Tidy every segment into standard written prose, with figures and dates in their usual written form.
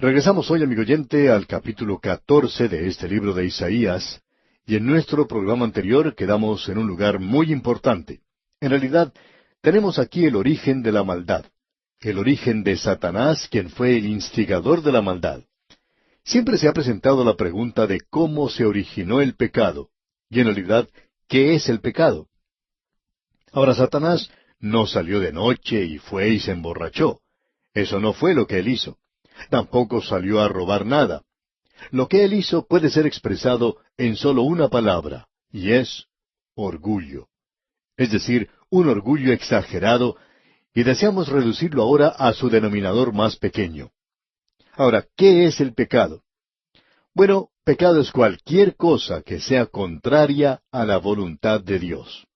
Regresamos hoy, amigo oyente, al capítulo 14 de este libro de Isaías, y en nuestro programa anterior quedamos en un lugar muy importante. En realidad, tenemos aquí el origen de la maldad, el origen de Satanás, quien fue el instigador de la maldad. Siempre se ha presentado la pregunta de cómo se originó el pecado, y en realidad, ¿qué es el pecado? Ahora, Satanás no salió de noche y fue y se emborrachó. Eso no fue lo que él hizo. Tampoco salió a robar nada. Lo que él hizo puede ser expresado en solo una palabra, y es orgullo. Es decir, un orgullo exagerado, y deseamos reducirlo ahora a su denominador más pequeño. Ahora, ¿qué es el pecado? Bueno, pecado es cualquier cosa que sea contraria a la voluntad de Dios.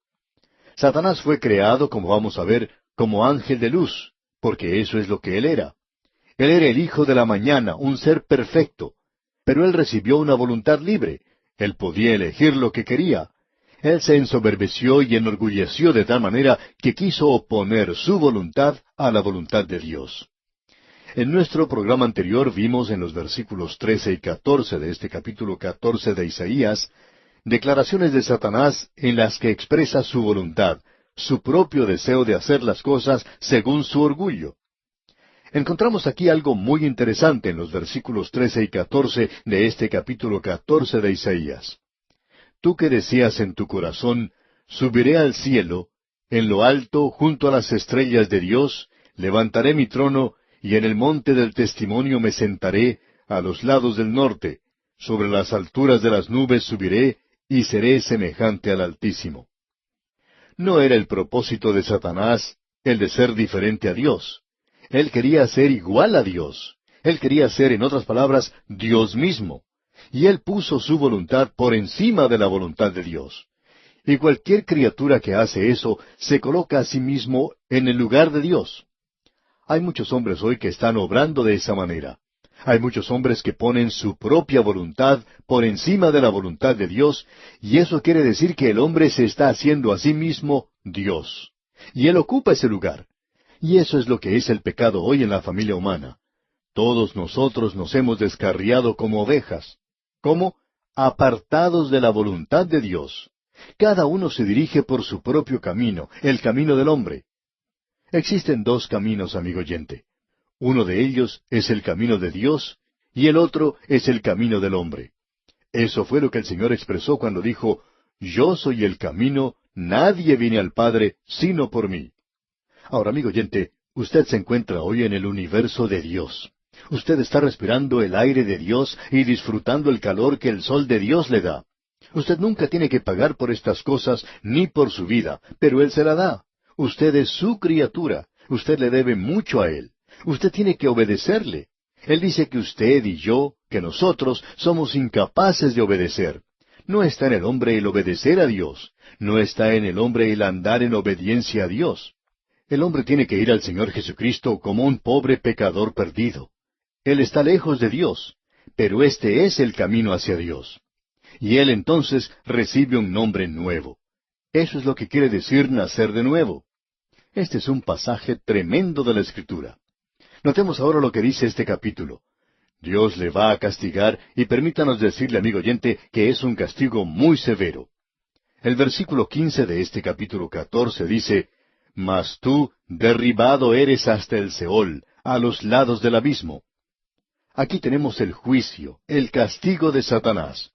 Satanás fue creado, como vamos a ver, como ángel de luz, porque eso es lo que él era. Él era el hijo de la mañana, un ser perfecto, pero él recibió una voluntad libre. Él podía elegir lo que quería. Él se ensoberbeció y enorgulleció de tal manera que quiso oponer su voluntad a la voluntad de Dios. En nuestro programa anterior vimos en los versículos 13 y 14 de este capítulo 14 de Isaías, declaraciones de Satanás en las que expresa su voluntad, su propio deseo de hacer las cosas según su orgullo. Encontramos aquí algo muy interesante en los versículos 13 y 14 de este capítulo 14 de Isaías. Tú que decías en tu corazón, subiré al cielo, en lo alto, junto a las estrellas de Dios, levantaré mi trono, y en el monte del testimonio me sentaré, a los lados del norte, sobre las alturas de las nubes subiré, y seré semejante al Altísimo. No era el propósito de Satanás el de ser diferente a Dios. Él quería ser igual a Dios. Él quería ser, en otras palabras, Dios mismo. Y él puso su voluntad por encima de la voluntad de Dios. Y cualquier criatura que hace eso se coloca a sí mismo en el lugar de Dios. Hay muchos hombres hoy que están obrando de esa manera. Hay muchos hombres que ponen su propia voluntad por encima de la voluntad de Dios, y eso quiere decir que el hombre se está haciendo a sí mismo Dios. Y él ocupa ese lugar. Y eso es lo que es el pecado hoy en la familia humana. Todos nosotros nos hemos descarriado como ovejas. ¿Cómo? Apartados de la voluntad de Dios. Cada uno se dirige por su propio camino, el camino del hombre. Existen dos caminos, amigo oyente. Uno de ellos es el camino de Dios y el otro es el camino del hombre. Eso fue lo que el Señor expresó cuando dijo, Yo soy el camino, nadie viene al Padre sino por mí. Ahora, amigo oyente, usted se encuentra hoy en el universo de Dios. Usted está respirando el aire de Dios y disfrutando el calor que el sol de Dios le da. Usted nunca tiene que pagar por estas cosas ni por su vida, pero Él se la da. Usted es su criatura. Usted le debe mucho a Él. Usted tiene que obedecerle. Él dice que usted y yo, que nosotros, somos incapaces de obedecer. No está en el hombre el obedecer a Dios. No está en el hombre el andar en obediencia a Dios. El hombre tiene que ir al Señor Jesucristo como un pobre pecador perdido. Él está lejos de Dios, pero este es el camino hacia Dios. Y él entonces recibe un nombre nuevo. Eso es lo que quiere decir nacer de nuevo. Este es un pasaje tremendo de la Escritura. Notemos ahora lo que dice este capítulo. Dios le va a castigar y permítanos decirle, amigo oyente, que es un castigo muy severo. El versículo 15 de este capítulo 14 dice, Mas tú derribado eres hasta el Seol, a los lados del abismo. Aquí tenemos el juicio, el castigo de Satanás.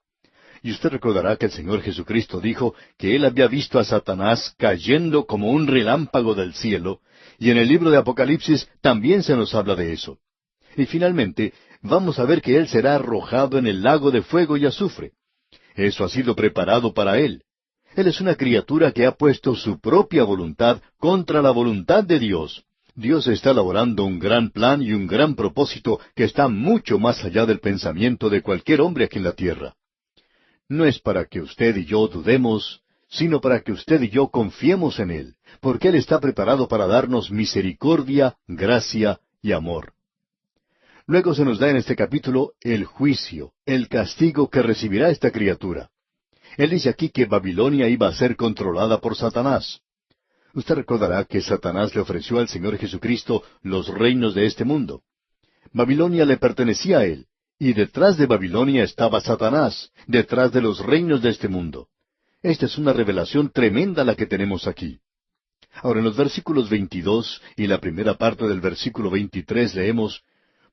Y usted recordará que el Señor Jesucristo dijo que Él había visto a Satanás cayendo como un relámpago del cielo, y en el libro de Apocalipsis también se nos habla de eso. Y finalmente, vamos a ver que Él será arrojado en el lago de fuego y azufre. Eso ha sido preparado para Él. Él es una criatura que ha puesto su propia voluntad contra la voluntad de Dios. Dios está elaborando un gran plan y un gran propósito que está mucho más allá del pensamiento de cualquier hombre aquí en la tierra. No es para que usted y yo dudemos, sino para que usted y yo confiemos en Él, porque Él está preparado para darnos misericordia, gracia y amor. Luego se nos da en este capítulo el juicio, el castigo que recibirá esta criatura. Él dice aquí que Babilonia iba a ser controlada por Satanás. Usted recordará que Satanás le ofreció al Señor Jesucristo los reinos de este mundo. Babilonia le pertenecía a él, y detrás de Babilonia estaba Satanás, detrás de los reinos de este mundo. Esta es una revelación tremenda la que tenemos aquí. Ahora, en los versículos 22 y la primera parte del versículo 23 leemos,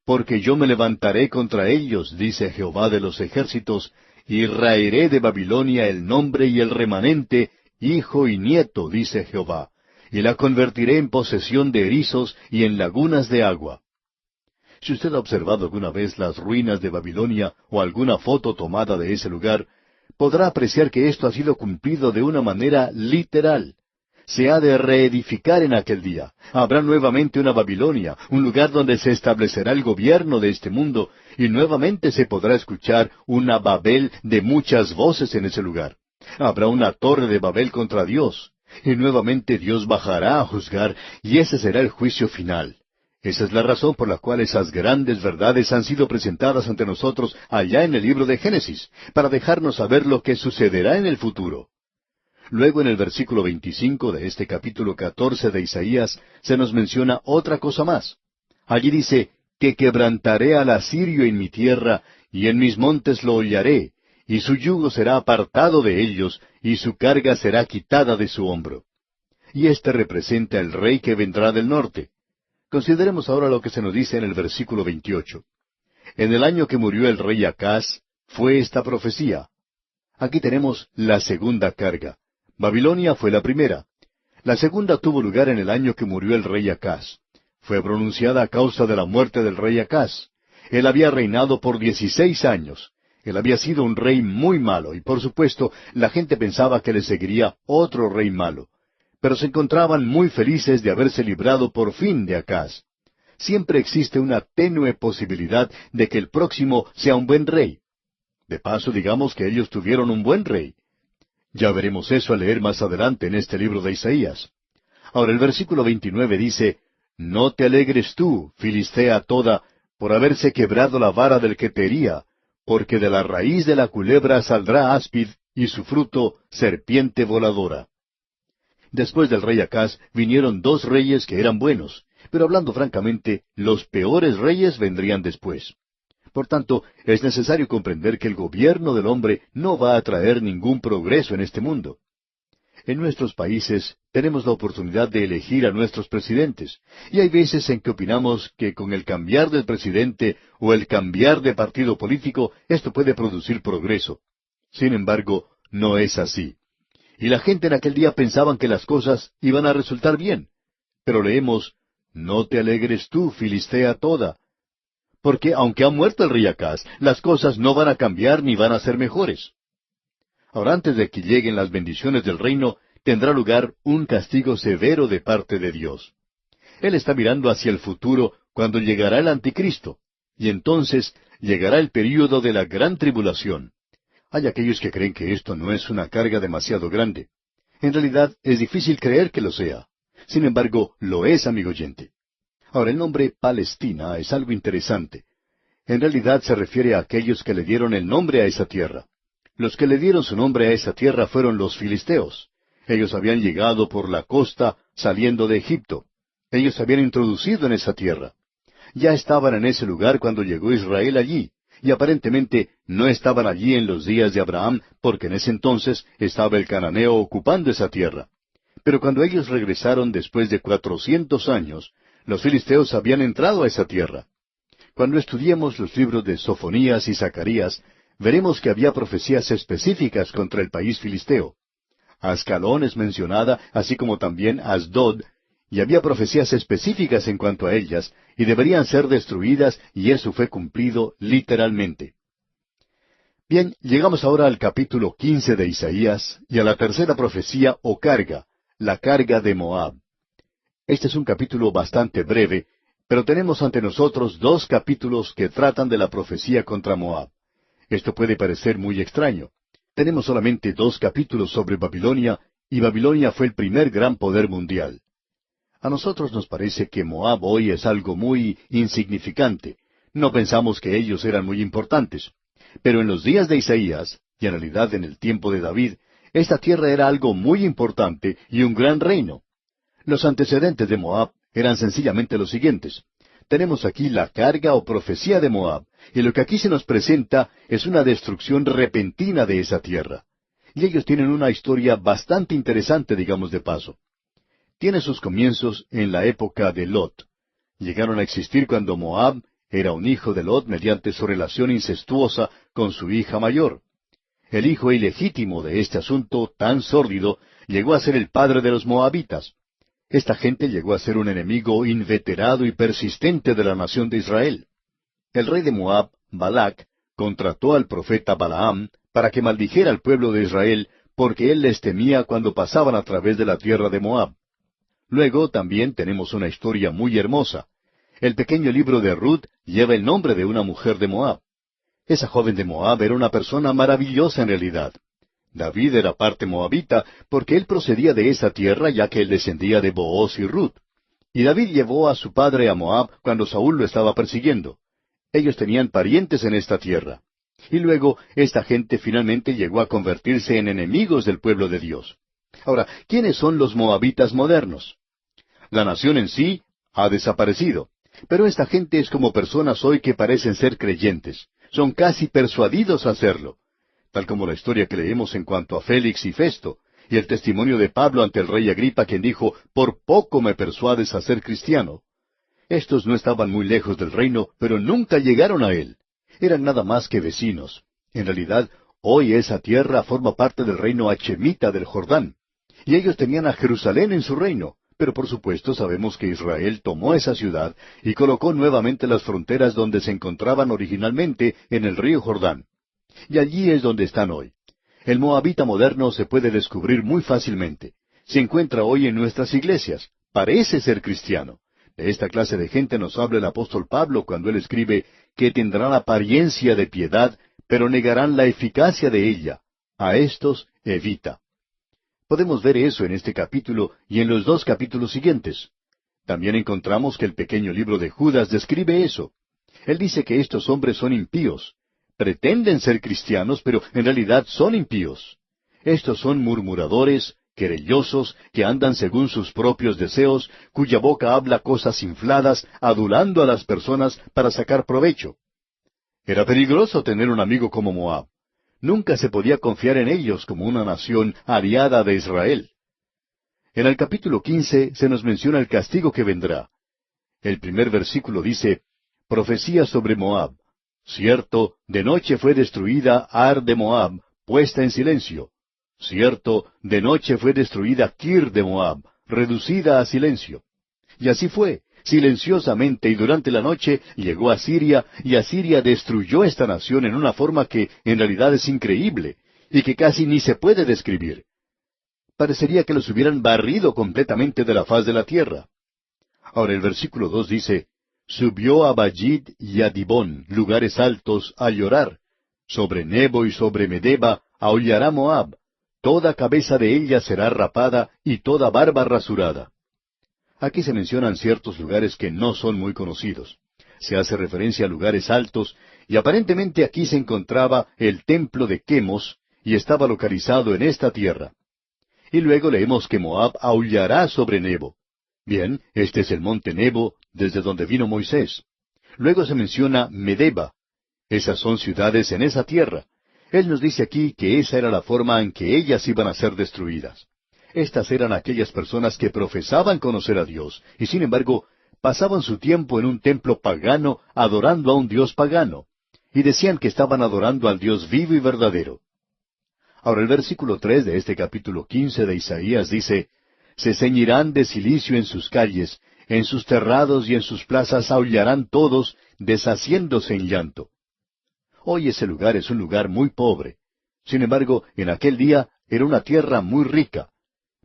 «Porque yo me levantaré contra ellos, dice Jehová de los ejércitos, y raeré de Babilonia el nombre y el remanente, hijo y nieto, dice Jehová, y la convertiré en posesión de erizos y en lagunas de agua». Si usted ha observado alguna vez las ruinas de Babilonia o alguna foto tomada de ese lugar, podrá apreciar que esto ha sido cumplido de una manera literal. Se ha de reedificar en aquel día. Habrá nuevamente una Babilonia, un lugar donde se establecerá el gobierno de este mundo, y nuevamente se podrá escuchar una Babel de muchas voces en ese lugar. Habrá una torre de Babel contra Dios, y nuevamente Dios bajará a juzgar, y ese será el juicio final. Esa es la razón por la cual esas grandes verdades han sido presentadas ante nosotros allá en el libro de Génesis, para dejarnos saber lo que sucederá en el futuro. Luego en el versículo 25 de este capítulo 14 de Isaías se nos menciona otra cosa más. Allí dice, que quebrantaré al asirio en mi tierra, y en mis montes lo hollaré, y su yugo será apartado de ellos, y su carga será quitada de su hombro. Y este representa el rey que vendrá del norte. Consideremos ahora lo que se nos dice en el versículo 28. En el año que murió el rey Acaz, fue esta profecía. Aquí tenemos la segunda carga. Babilonia fue la primera. La segunda tuvo lugar en el año que murió el rey Acaz. Fue pronunciada a causa de la muerte del rey Acaz. Él había reinado por 16 años. Él había sido un rey muy malo, y por supuesto la gente pensaba que le seguiría otro rey malo. Pero se encontraban muy felices de haberse librado por fin de Acaz. Siempre existe una tenue posibilidad de que el próximo sea un buen rey. De paso, digamos que ellos tuvieron un buen rey. Ya veremos eso al leer más adelante en este libro de Isaías. Ahora el versículo 29 dice, «No te alegres tú, Filistea toda, por haberse quebrado la vara del que te hería, porque de la raíz de la culebra saldrá áspid, y su fruto serpiente voladora». Después del rey Acaz vinieron dos reyes que eran buenos, pero hablando francamente, los peores reyes vendrían después. Por tanto, es necesario comprender que el gobierno del hombre no va a traer ningún progreso en este mundo. En nuestros países tenemos la oportunidad de elegir a nuestros presidentes, y hay veces en que opinamos que con el cambiar del presidente o el cambiar de partido político, esto puede producir progreso. Sin embargo, no es así. Y la gente en aquel día pensaban que las cosas iban a resultar bien. Pero leemos, «No te alegres tú, Filistea toda», porque aunque ha muerto el rey Acaz, las cosas no van a cambiar ni van a ser mejores. Ahora, antes de que lleguen las bendiciones del reino, tendrá lugar un castigo severo de parte de Dios. Él está mirando hacia el futuro cuando llegará el anticristo, y entonces llegará el período de la gran tribulación. Hay aquellos que creen que esto no es una carga demasiado grande. En realidad es difícil creer que lo sea. Sin embargo, lo es, amigo oyente. Ahora, el nombre Palestina es algo interesante. En realidad se refiere a aquellos que le dieron el nombre a esa tierra. Los que le dieron su nombre a esa tierra fueron los filisteos. Ellos habían llegado por la costa saliendo de Egipto. Ellos se habían introducido en esa tierra. Ya estaban en ese lugar cuando llegó Israel allí, y aparentemente no estaban allí en los días de Abraham, porque en ese entonces estaba el cananeo ocupando esa tierra. Pero cuando ellos regresaron después de 400 años, los filisteos habían entrado a esa tierra. Cuando estudiemos los libros de Sofonías y Zacarías, veremos que había profecías específicas contra el país filisteo. Ascalón es mencionada, así como también Asdod, y había profecías específicas en cuanto a ellas, y deberían ser destruidas, y eso fue cumplido literalmente. Bien, llegamos ahora al capítulo 15 de Isaías, y a la tercera profecía o carga, la carga de Moab. Este es un capítulo bastante breve, pero tenemos ante nosotros dos capítulos que tratan de la profecía contra Moab. Esto puede parecer muy extraño. Tenemos solamente dos capítulos sobre Babilonia, y Babilonia fue el primer gran poder mundial. A nosotros nos parece que Moab hoy es algo muy insignificante. No pensamos que ellos eran muy importantes. Pero en los días de Isaías, y en realidad en el tiempo de David, esta tierra era algo muy importante y un gran reino. Los antecedentes de Moab eran sencillamente los siguientes. tenemos aquí la carga o profecía de Moab, y lo que aquí se nos presenta es una destrucción repentina de esa tierra. Y ellos tienen una historia bastante interesante, digamos de paso. Tiene sus comienzos en la época de Lot. Llegaron a existir cuando Moab era un hijo de Lot mediante su relación incestuosa con su hija mayor. El hijo ilegítimo de este asunto tan sórdido llegó a ser el padre de los moabitas. Esta gente llegó a ser un enemigo inveterado y persistente de la nación de Israel. El rey de Moab, Balac, contrató al profeta Balaam para que maldijera al pueblo de Israel, porque él les temía cuando pasaban a través de la tierra de Moab. Luego también tenemos una historia muy hermosa. El pequeño libro de Ruth lleva el nombre de una mujer de Moab. Esa joven de Moab era una persona maravillosa en realidad. David era parte moabita porque él procedía de esa tierra ya que él descendía de Booz y Ruth. Y David llevó a su padre a Moab cuando Saúl lo estaba persiguiendo. Ellos tenían parientes en esta tierra. Y luego esta gente finalmente llegó a convertirse en enemigos del pueblo de Dios. Ahora, ¿quiénes son los moabitas modernos? La nación en sí ha desaparecido. Pero esta gente es como personas hoy que parecen ser creyentes. Son casi persuadidos a hacerlo. Tal como la historia que leemos en cuanto a Félix y Festo, y el testimonio de Pablo ante el rey Agripa, quien dijo, «Por poco me persuades a ser cristiano». Estos no estaban muy lejos del reino, pero nunca llegaron a él. Eran nada más que vecinos. En realidad, hoy esa tierra forma parte del reino hachemita del Jordán. Y ellos tenían a Jerusalén en su reino. Pero por supuesto sabemos que Israel tomó esa ciudad y colocó nuevamente las fronteras donde se encontraban originalmente en el río Jordán. Y allí es donde están hoy. El moabita moderno se puede descubrir muy fácilmente. Se encuentra hoy en nuestras iglesias. Parece ser cristiano. De esta clase de gente nos habla el apóstol Pablo cuando él escribe que tendrán apariencia de piedad, pero negarán la eficacia de ella. A estos evita. Podemos ver eso en este capítulo y en los 2 capítulos siguientes. También encontramos que el pequeño libro de Judas describe eso. Él dice que estos hombres son impíos. Pretenden ser cristianos, pero en realidad son impíos. Estos son murmuradores, querellosos, que andan según sus propios deseos, cuya boca habla cosas infladas, adulando a las personas para sacar provecho. Era peligroso tener un amigo como Moab. Nunca se podía confiar en ellos como una nación aliada de Israel. En el capítulo 15 se nos menciona el castigo que vendrá. El primer versículo dice, «Profecía sobre Moab. Cierto, de noche fue destruida Ar de Moab, puesta en silencio. Cierto, de noche fue destruida Kir de Moab, reducida a silencio. Y así fue. Silenciosamente y durante la noche llegó a Siria, y Asiria destruyó esta nación en una forma que en realidad es increíble, y que casi ni se puede describir. Parecería que los hubieran barrido completamente de la faz de la tierra. Ahora el versículo 2 dice, «Subió a Bajid y a Dibón, lugares altos, a llorar. Sobre Nebo y sobre Medeba aullará Moab. Toda cabeza de ella será rapada, y toda barba rasurada». Aquí se mencionan ciertos lugares que no son muy conocidos. Se hace referencia a lugares altos, y aparentemente aquí se encontraba el templo de Quemos, y estaba localizado en esta tierra. Y luego leemos que Moab aullará sobre Nebo. Bien, este es el monte Nebo, desde donde vino Moisés. Luego se menciona Medeba. Esas son ciudades en esa tierra. Él nos dice aquí que esa era la forma en que ellas iban a ser destruidas. Estas eran aquellas personas que profesaban conocer a Dios, y sin embargo, pasaban su tiempo en un templo pagano adorando a un Dios pagano, y decían que estaban adorando al Dios vivo y verdadero. Ahora el versículo 3 de este capítulo 15 de Isaías dice, «Se ceñirán de cilicio en sus calles, en sus terrados y en sus plazas aullarán todos, deshaciéndose en llanto». Hoy ese lugar es un lugar muy pobre. Sin embargo, en aquel día era una tierra muy rica.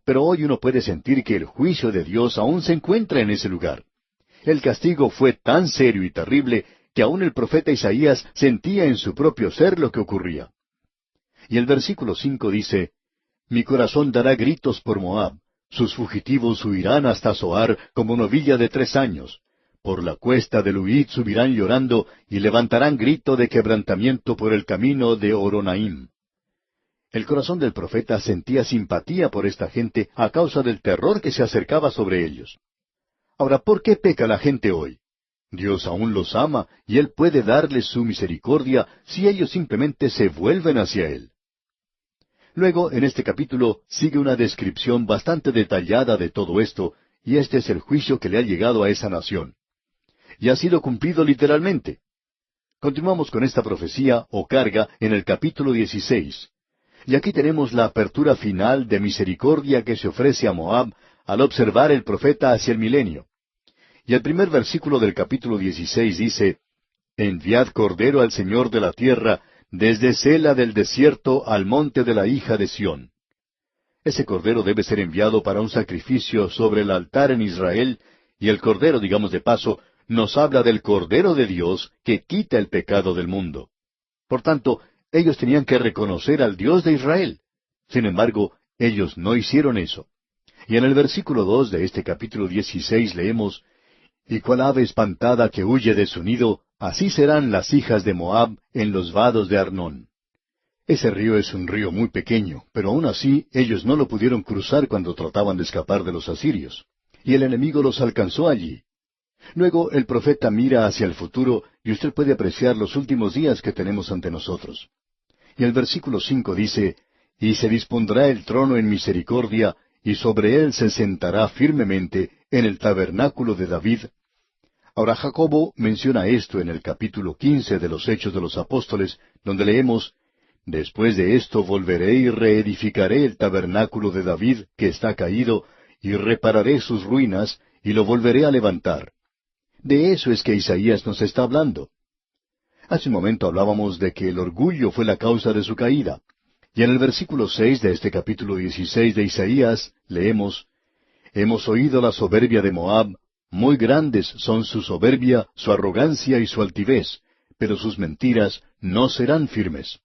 Pero hoy uno puede sentir que el juicio de Dios aún se encuentra en ese lugar. El castigo fue tan serio y terrible que aún el profeta Isaías sentía en su propio ser lo que ocurría. Y el versículo 5 dice, «Mi corazón dará gritos por Moab, sus fugitivos huirán hasta Zoar como novilla de 3 años. Por la cuesta de Luhit subirán llorando y levantarán grito de quebrantamiento por el camino de Horonaim». El corazón del profeta sentía simpatía por esta gente a causa del terror que se acercaba sobre ellos. Ahora, ¿por qué peca la gente hoy? Dios aún los ama y Él puede darles su misericordia si ellos simplemente se vuelven hacia Él. Luego, en este capítulo, sigue una descripción bastante detallada de todo esto, y este es el juicio que le ha llegado a esa nación. Y ha sido cumplido literalmente. Continuamos con esta profecía o carga en el capítulo 16. Y aquí tenemos la apertura final de misericordia que se ofrece a Moab al observar el profeta hacia el milenio. Y el primer versículo del capítulo 16 dice, Enviad cordero al Señor de la tierra, desde Sela del desierto al monte de la hija de Sión. Ese cordero debe ser enviado para un sacrificio sobre el altar en Israel, y el cordero, digamos de paso, nos habla del Cordero de Dios que quita el pecado del mundo. Por tanto, ellos tenían que reconocer al Dios de Israel. Sin embargo, ellos no hicieron eso. Y en el versículo 2 de este capítulo 16 leemos, Y cual ave espantada que huye de su nido, así serán las hijas de Moab en los vados de Arnón. Ese río es un río muy pequeño, pero aún así ellos no lo pudieron cruzar cuando trataban de escapar de los asirios. Y el enemigo los alcanzó allí. Luego el profeta mira hacia el futuro y usted puede apreciar los últimos días que tenemos ante nosotros. Y el versículo 5 dice, Y se dispondrá el trono en misericordia, y sobre él se sentará firmemente en el tabernáculo de David. Ahora Jacobo menciona esto en el capítulo 15 de los Hechos de los Apóstoles, donde leemos, Después de esto volveré y reedificaré el tabernáculo de David, que está caído, y repararé sus ruinas, y lo volveré a levantar. De eso es que Isaías nos está hablando. Hace un momento hablábamos de que el orgullo fue la causa de su caída. Y en el versículo 6 de este capítulo 16 de Isaías leemos, Hemos oído la soberbia de Moab, muy grandes son su soberbia, su arrogancia y su altivez, pero sus mentiras no serán firmes.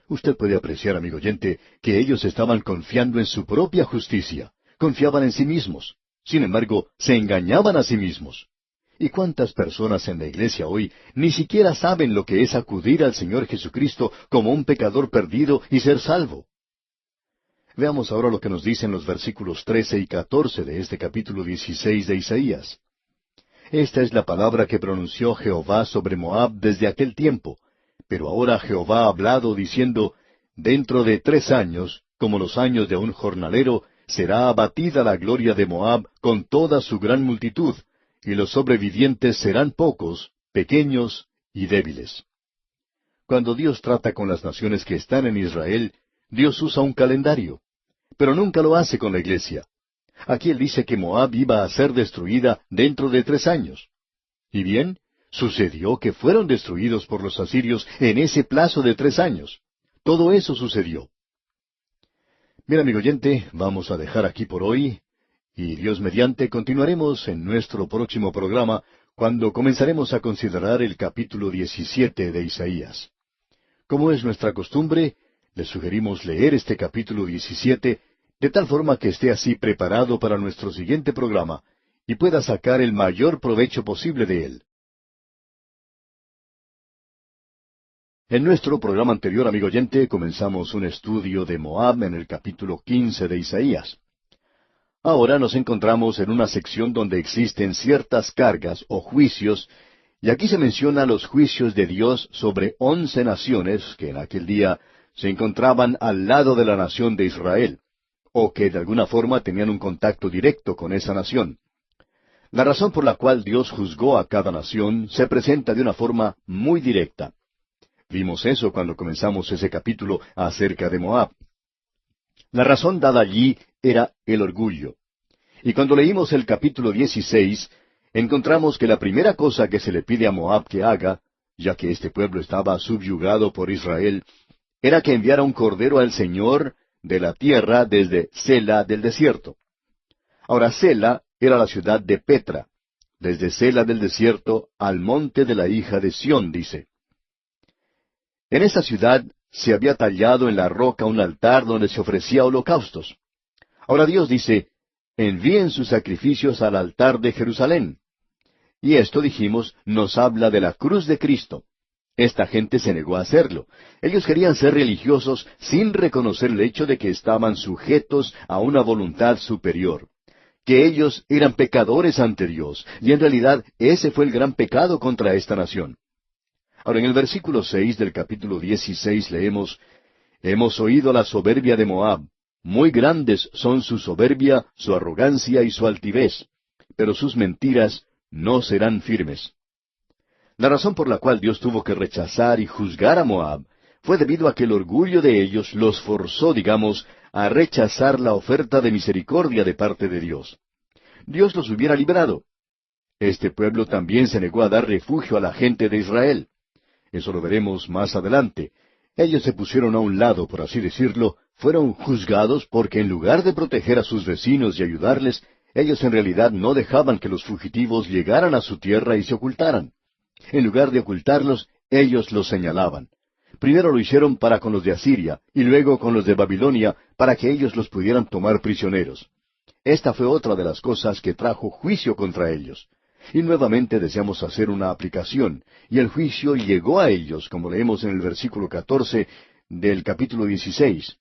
Usted puede apreciar, amigo oyente, que ellos estaban confiando en su propia justicia, confiaban en sí mismos. Sin embargo, se engañaban a sí mismos. ¿Y cuántas personas en la iglesia hoy ni siquiera saben lo que es acudir al Señor Jesucristo como un pecador perdido y ser salvo? Veamos ahora lo que nos dicen los versículos 13 y 14 de este capítulo 16 de Isaías. Esta es la palabra que pronunció Jehová sobre Moab desde aquel tiempo, pero ahora Jehová ha hablado diciendo, Dentro de 3 años, como los años de un jornalero, será abatida la gloria de Moab con toda su gran multitud, y los sobrevivientes serán pocos, pequeños y débiles. Cuando Dios trata con las naciones que están en Israel, Dios usa un calendario, pero nunca lo hace con la iglesia. Aquí Él dice que Moab iba a ser destruida dentro de 3 años. Y bien, sucedió que fueron destruidos por los asirios en ese plazo de 3 años. Todo eso sucedió. Bien, amigo oyente, vamos a dejar aquí por hoy, y Dios mediante continuaremos en nuestro próximo programa, cuando comenzaremos a considerar el capítulo 17 de Isaías. Como es nuestra costumbre, le sugerimos leer este capítulo 17, de tal forma que esté así preparado para nuestro siguiente programa, y pueda sacar el mayor provecho posible de él. En nuestro programa anterior, amigo oyente, comenzamos un estudio de Moab en el capítulo 15 de Isaías. Ahora nos encontramos en una sección donde existen ciertas cargas o juicios, y aquí se menciona los juicios de Dios sobre 11 naciones que en aquel día se encontraban al lado de la nación de Israel, o que de alguna forma tenían un contacto directo con esa nación. La razón por la cual Dios juzgó a cada nación se presenta de una forma muy directa. Vimos eso cuando comenzamos ese capítulo acerca de Moab. La razón dada allí era el orgullo. Y cuando leímos el capítulo 16, encontramos que la primera cosa que se le pide a Moab que haga, ya que este pueblo estaba subyugado por Israel, era que enviara un cordero al Señor de la tierra desde Sela del desierto. Ahora Sela era la ciudad de Petra, desde Sela del desierto al monte de la hija de Sión, dice. En esa ciudad se había tallado en la roca un altar donde se ofrecía holocaustos. Ahora Dios dice, envíen sus sacrificios al altar de Jerusalén. Y esto, dijimos, nos habla de la cruz de Cristo. Esta gente se negó a hacerlo. Ellos querían ser religiosos sin reconocer el hecho de que estaban sujetos a una voluntad superior, que ellos eran pecadores ante Dios, y en realidad ese fue el gran pecado contra esta nación. Ahora en el versículo 6 del capítulo 16 leemos, Hemos oído la soberbia de Moab. Muy grandes son su soberbia, su arrogancia y su altivez, pero sus mentiras no serán firmes. La razón por la cual Dios tuvo que rechazar y juzgar a Moab fue debido a que el orgullo de ellos los forzó, digamos, a rechazar la oferta de misericordia de parte de Dios. Dios los hubiera librado. Este pueblo también se negó a dar refugio a la gente de Israel. Eso lo veremos más adelante. Ellos se pusieron a un lado, por así decirlo, fueron juzgados porque en lugar de proteger a sus vecinos y ayudarles, ellos en realidad no dejaban que los fugitivos llegaran a su tierra y se ocultaran. En lugar de ocultarlos, ellos los señalaban. Primero lo hicieron para con los de Asiria, y luego con los de Babilonia, para que ellos los pudieran tomar prisioneros. Esta fue otra de las cosas que trajo juicio contra ellos. Y nuevamente deseamos hacer una aplicación, y el juicio llegó a ellos, como leemos en el versículo 14 del capítulo 16.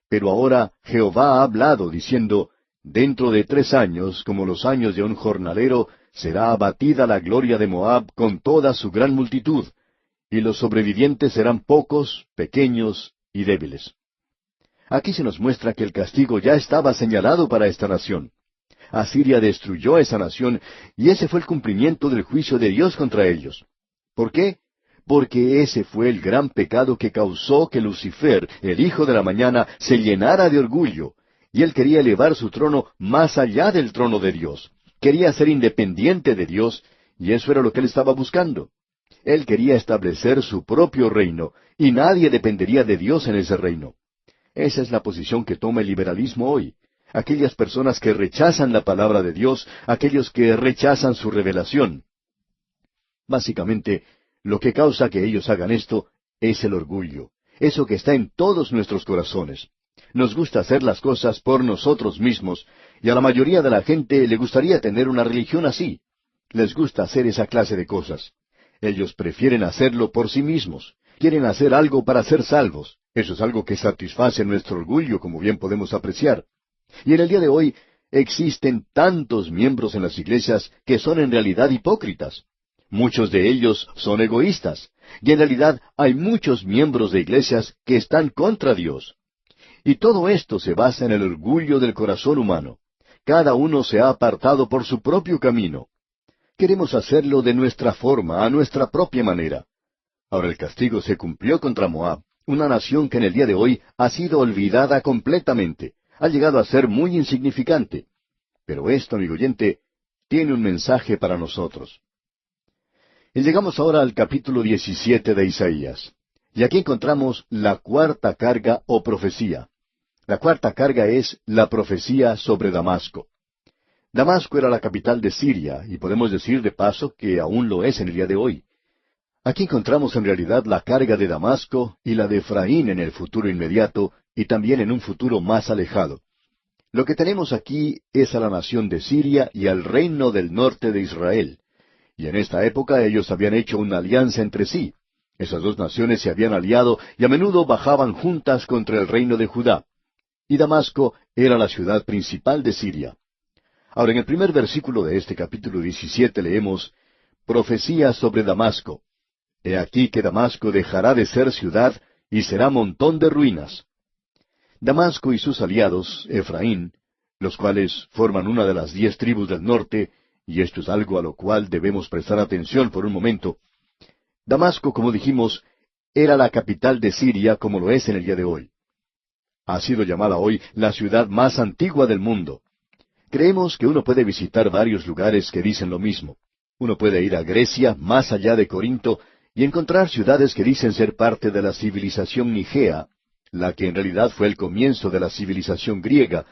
Pero ahora Jehová ha hablado, diciendo, Dentro de 3 años, como los años de un jornalero, será abatida la gloria de Moab con toda su gran multitud, y los sobrevivientes serán pocos, pequeños y débiles. Aquí se nos muestra que el castigo ya estaba señalado para esta nación. Asiria destruyó a esa nación, y ese fue el cumplimiento del juicio de Dios contra ellos. ¿Por qué? Porque ese fue el gran pecado que causó que Lucifer, el hijo de la mañana, se llenara de orgullo, y él quería elevar su trono más allá del trono de Dios. Quería ser independiente de Dios, y eso era lo que él estaba buscando. Él quería establecer su propio reino, y nadie dependería de Dios en ese reino. Esa es la posición que toma el liberalismo hoy. Aquellas personas que rechazan la palabra de Dios, aquellos que rechazan su revelación. Básicamente, lo que causa que ellos hagan esto es el orgullo, eso que está en todos nuestros corazones. Nos gusta hacer las cosas por nosotros mismos, y a la mayoría de la gente le gustaría tener una religión así. Les gusta hacer esa clase de cosas. Ellos prefieren hacerlo por sí mismos. Quieren hacer algo para ser salvos. Eso es algo que satisface nuestro orgullo, como bien podemos apreciar. Y en el día de hoy existen tantos miembros en las iglesias que son en realidad hipócritas. Muchos de ellos son egoístas. Y en realidad hay muchos miembros de iglesias que están contra Dios. Y todo esto se basa en el orgullo del corazón humano. Cada uno se ha apartado por su propio camino. Queremos hacerlo de nuestra forma, a nuestra propia manera. Ahora el castigo se cumplió contra Moab, una nación que en el día de hoy ha sido olvidada completamente. Ha llegado a ser muy insignificante. Pero esto, amigo oyente, tiene un mensaje para nosotros. Y llegamos ahora al capítulo 17 de Isaías. Y aquí encontramos la cuarta carga o profecía. La cuarta carga es la profecía sobre Damasco. Damasco era la capital de Siria, y podemos decir de paso que aún lo es en el día de hoy. Aquí encontramos en realidad la carga de Damasco y la de Efraín en el futuro inmediato, y también en un futuro más alejado. Lo que tenemos aquí es a la nación de Siria y al reino del norte de Israel. Y en esta época ellos habían hecho una alianza entre sí. Esas dos naciones se habían aliado y a menudo bajaban juntas contra el reino de Judá. Y Damasco era la ciudad principal de Siria. Ahora, en el primer versículo de este capítulo 17 leemos, Profecía sobre Damasco. He aquí que Damasco dejará de ser ciudad y será montón de ruinas. Damasco y sus aliados, Efraín, los cuales forman una de las 10 tribus del norte, y esto es algo a lo cual debemos prestar atención por un momento. Damasco, como dijimos, era la capital de Siria como lo es en el día de hoy. Ha sido llamada hoy la ciudad más antigua del mundo. Creemos que uno puede visitar varios lugares que dicen lo mismo. Uno puede ir a Grecia, más allá de Corinto, y encontrar ciudades que dicen ser parte de la civilización nigea, la que en realidad fue el comienzo de la civilización griega,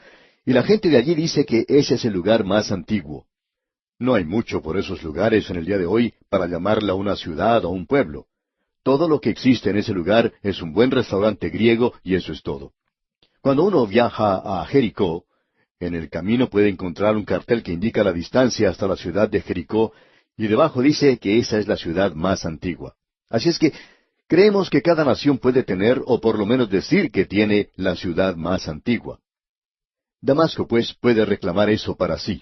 y la gente de allí dice que ese es el lugar más antiguo. No hay mucho por esos lugares en el día de hoy para llamarla una ciudad o un pueblo. Todo lo que existe en ese lugar es un buen restaurante griego y eso es todo. Cuando uno viaja a Jericó, en el camino puede encontrar un cartel que indica la distancia hasta la ciudad de Jericó, y debajo dice que esa es la ciudad más antigua. Así es que creemos que cada nación puede tener, o por lo menos decir que tiene, la ciudad más antigua. Damasco, pues, puede reclamar eso para sí.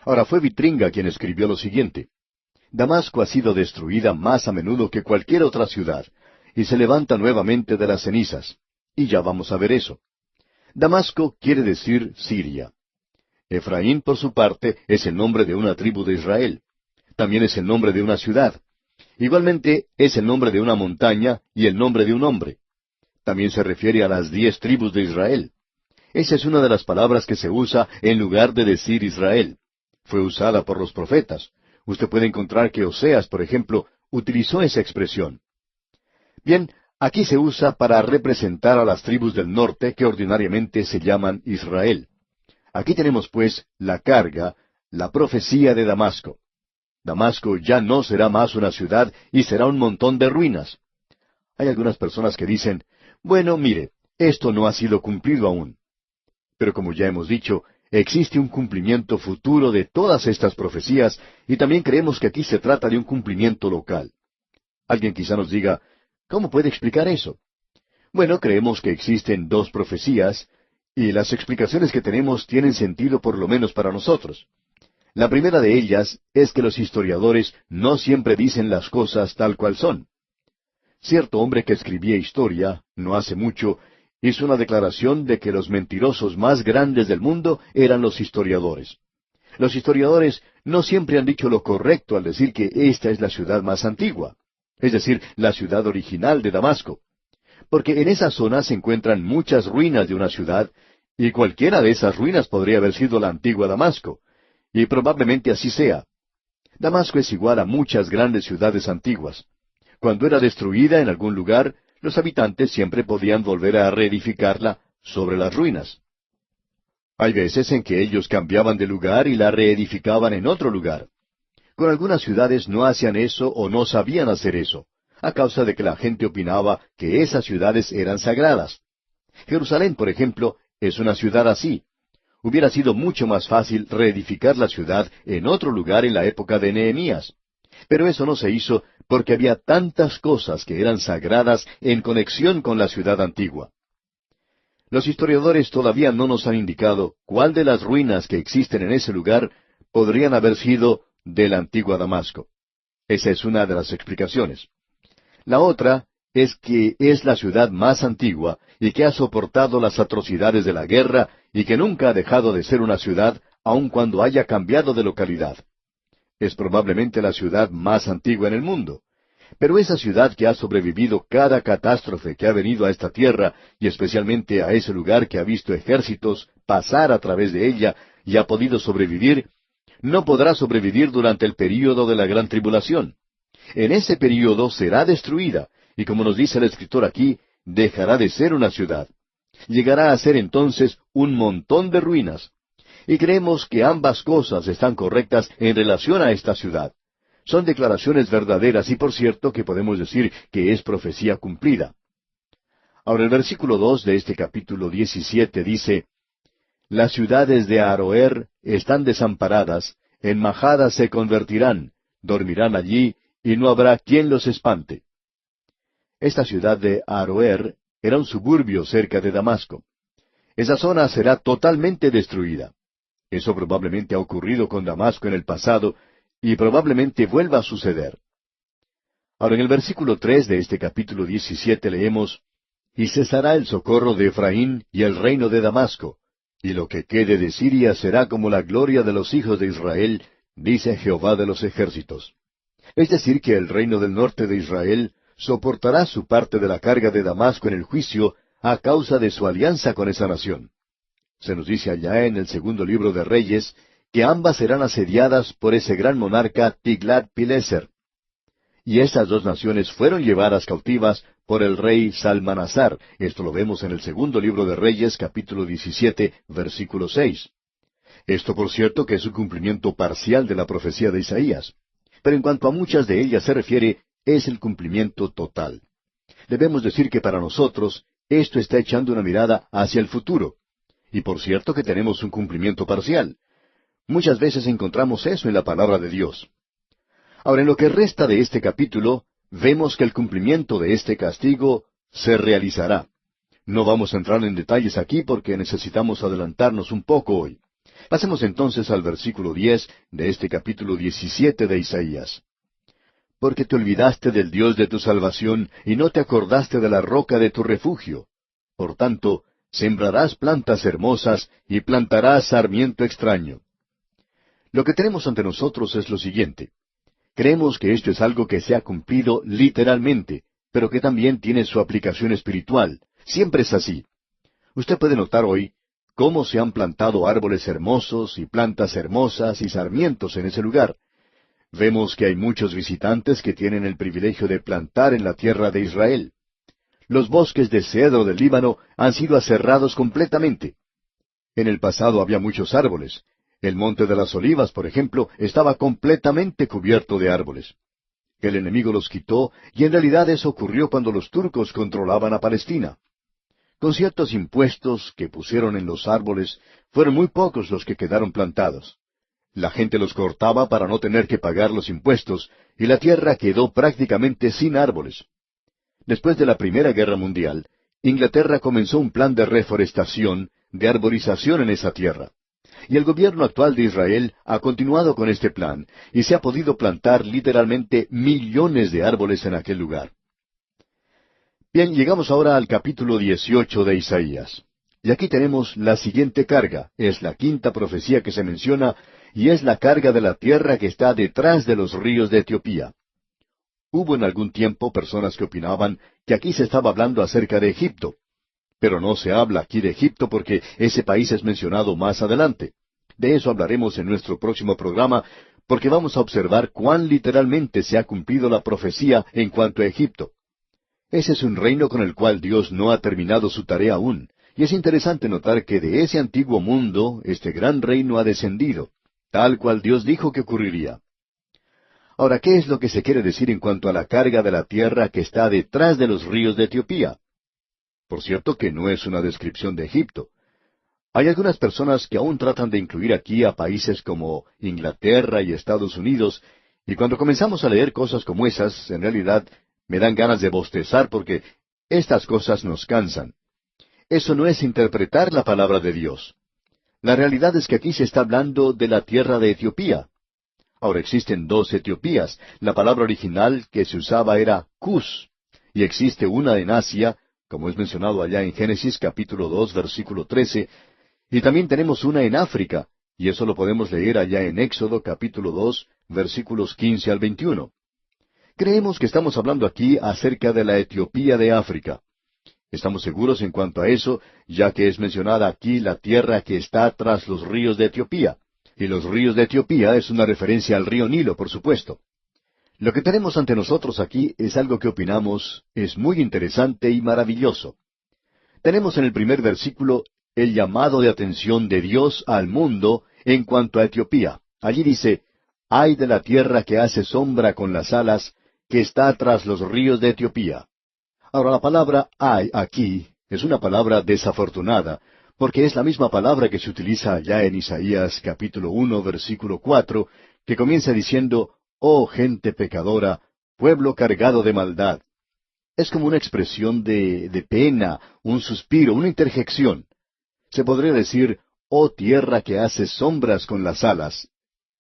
Ahora, fue Vitringa quien escribió lo siguiente: Damasco ha sido destruida más a menudo que cualquier otra ciudad, y se levanta nuevamente de las cenizas. Y ya vamos a ver eso. Damasco quiere decir Siria. Efraín, por su parte, es el nombre de una tribu de Israel. También es el nombre de una ciudad. Igualmente es el nombre de una montaña y el nombre de un hombre. También se refiere a las 10 tribus de Israel. Esa es una de las palabras que se usa en lugar de decir Israel. Fue usada por los profetas. Usted puede encontrar que Oseas, por ejemplo, utilizó esa expresión. Bien, aquí se usa para representar a las tribus del norte que ordinariamente se llaman Israel. Aquí tenemos, pues, la carga, la profecía de Damasco. Damasco ya no será más una ciudad y será un montón de ruinas. Hay algunas personas que dicen, bueno, mire, esto no ha sido cumplido aún. Pero como ya hemos dicho, existe un cumplimiento futuro de todas estas profecías y también creemos que aquí se trata de un cumplimiento local. Alguien quizá nos diga, ¿cómo puede explicar eso? Bueno, creemos que existen 2 profecías y las explicaciones que tenemos tienen sentido por lo menos para nosotros. La primera de ellas es que los historiadores no siempre dicen las cosas tal cual son. Cierto hombre que escribía historia, no hace mucho, hizo una declaración de que los mentirosos más grandes del mundo eran los historiadores. Los historiadores no siempre han dicho lo correcto al decir que esta es la ciudad más antigua, es decir, la ciudad original de Damasco. Porque en esa zona se encuentran muchas ruinas de una ciudad, y cualquiera de esas ruinas podría haber sido la antigua Damasco. Y probablemente así sea. Damasco es igual a muchas grandes ciudades antiguas. Cuando era destruida en algún lugar, los habitantes siempre podían volver a reedificarla sobre las ruinas. Hay veces en que ellos cambiaban de lugar y la reedificaban en otro lugar. Con algunas ciudades no hacían eso o no sabían hacer eso, a causa de que la gente opinaba que esas ciudades eran sagradas. Jerusalén, por ejemplo, es una ciudad así. Hubiera sido mucho más fácil reedificar la ciudad en otro lugar en la época de Nehemías. Pero eso no se hizo porque había tantas cosas que eran sagradas en conexión con la ciudad antigua. Los historiadores todavía no nos han indicado cuál de las ruinas que existen en ese lugar podrían haber sido de la antigua Damasco. Esa es una de las explicaciones. La otra es que es la ciudad más antigua y que ha soportado las atrocidades de la guerra y que nunca ha dejado de ser una ciudad aun cuando haya cambiado de localidad. Es probablemente la ciudad más antigua en el mundo. Pero esa ciudad que ha sobrevivido cada catástrofe que ha venido a esta tierra, y especialmente a ese lugar que ha visto ejércitos pasar a través de ella y ha podido sobrevivir, no podrá sobrevivir durante el período de la gran tribulación. En ese período será destruida, y como nos dice el escritor aquí, dejará de ser una ciudad. Llegará a ser entonces un montón de ruinas. Y creemos que ambas cosas están correctas en relación a esta ciudad. Son declaraciones verdaderas y por cierto que podemos decir que es profecía cumplida. Ahora el versículo 2 de este capítulo 17 dice, Las ciudades de Aroer están desamparadas, en majadas se convertirán, dormirán allí, y no habrá quien los espante. Esta ciudad de Aroer era un suburbio cerca de Damasco. Esa zona será totalmente destruida. Eso probablemente ha ocurrido con Damasco en el pasado, y probablemente vuelva a suceder. Ahora en el versículo 3 de este capítulo 17 leemos, Y cesará el socorro de Efraín y el reino de Damasco, y lo que quede de Siria será como la gloria de los hijos de Israel, dice Jehová de los ejércitos. Es decir, que el reino del norte de Israel soportará su parte de la carga de Damasco en el juicio a causa de su alianza con esa nación. Se nos dice allá en el segundo libro de Reyes que ambas serán asediadas por ese gran monarca Tiglat-Pileser. Y estas 2 naciones fueron llevadas cautivas por el rey Salmanasar. Esto lo vemos en el segundo libro de Reyes, capítulo 17, versículo 6. Esto, por cierto, que es un cumplimiento parcial de la profecía de Isaías. Pero en cuanto a muchas de ellas se refiere, es el cumplimiento total. Debemos decir que para nosotros esto está echando una mirada hacia el futuro. Y por cierto que tenemos un cumplimiento parcial. Muchas veces encontramos eso en la palabra de Dios. Ahora, en lo que resta de este capítulo, vemos que el cumplimiento de este castigo se realizará. No vamos a entrar en detalles aquí porque necesitamos adelantarnos un poco hoy. Pasemos entonces al versículo 10 de este capítulo 17 de Isaías. Porque te olvidaste del Dios de tu salvación y no te acordaste de la roca de tu refugio. Por tanto, sembrarás plantas hermosas y plantarás sarmiento extraño. Lo que tenemos ante nosotros es lo siguiente. Creemos que esto es algo que se ha cumplido literalmente, pero que también tiene su aplicación espiritual. Siempre es así. Usted puede notar hoy cómo se han plantado árboles hermosos y plantas hermosas y sarmientos en ese lugar. Vemos que hay muchos visitantes que tienen el privilegio de plantar en la tierra de Israel. Los bosques de cedro del Líbano han sido aserrados completamente. En el pasado había muchos árboles. El Monte de las Olivas, por ejemplo, estaba completamente cubierto de árboles. El enemigo los quitó, y en realidad eso ocurrió cuando los turcos controlaban a Palestina. Con ciertos impuestos que pusieron en los árboles, fueron muy pocos los que quedaron plantados. La gente los cortaba para no tener que pagar los impuestos, y la tierra quedó prácticamente sin árboles. Después de la Primera Guerra Mundial, Inglaterra comenzó un plan de reforestación, de arborización en esa tierra. Y el gobierno actual de Israel ha continuado con este plan, y se ha podido plantar literalmente millones de árboles en aquel lugar. Bien, llegamos ahora al capítulo 18 de Isaías. Y aquí tenemos la siguiente carga. Es la quinta profecía que se menciona, y es la carga de la tierra que está detrás de los ríos de Etiopía. Hubo en algún tiempo personas que opinaban que aquí se estaba hablando acerca de Egipto. Pero no se habla aquí de Egipto porque ese país es mencionado más adelante. De eso hablaremos en nuestro próximo programa, porque vamos a observar cuán literalmente se ha cumplido la profecía en cuanto a Egipto. Ese es un reino con el cual Dios no ha terminado su tarea aún, y es interesante notar que de ese antiguo mundo este gran reino ha descendido, tal cual Dios dijo que ocurriría. Ahora, ¿qué es lo que se quiere decir en cuanto a la carga de la tierra que está detrás de los ríos de Etiopía? Por cierto que no es una descripción de Egipto. Hay algunas personas que aún tratan de incluir aquí a países como Inglaterra y Estados Unidos, y cuando comenzamos a leer cosas como esas, en realidad me dan ganas de bostezar porque estas cosas nos cansan. Eso no es interpretar la palabra de Dios. La realidad es que aquí se está hablando de la tierra de Etiopía. Ahora existen dos Etiopías. La palabra original que se usaba era Cus, y existe una en Asia, como es mencionado allá en Génesis capítulo 2, versículo 13, y también tenemos una en África, y eso lo podemos leer allá en Éxodo capítulo 2, versículos 15 al 21. Creemos que estamos hablando aquí acerca de la Etiopía de África. Estamos seguros en cuanto a eso, ya que es mencionada aquí la tierra que está tras los ríos de Etiopía. Y los ríos de Etiopía es una referencia al río Nilo, por supuesto. Lo que tenemos ante nosotros aquí es algo que opinamos es muy interesante y maravilloso. Tenemos en el primer versículo el llamado de atención de Dios al mundo en cuanto a Etiopía. Allí dice, «Ay de la tierra que hace sombra con las alas, que está tras los ríos de Etiopía». Ahora la palabra «ay» aquí es una palabra desafortunada, porque es la misma palabra que se utiliza allá en Isaías capítulo 1, versículo 4, que comienza diciendo, «Oh gente pecadora, pueblo cargado de maldad». Es como una expresión de pena, un suspiro, una interjección. Se podría decir, «Oh tierra que hace sombras con las alas,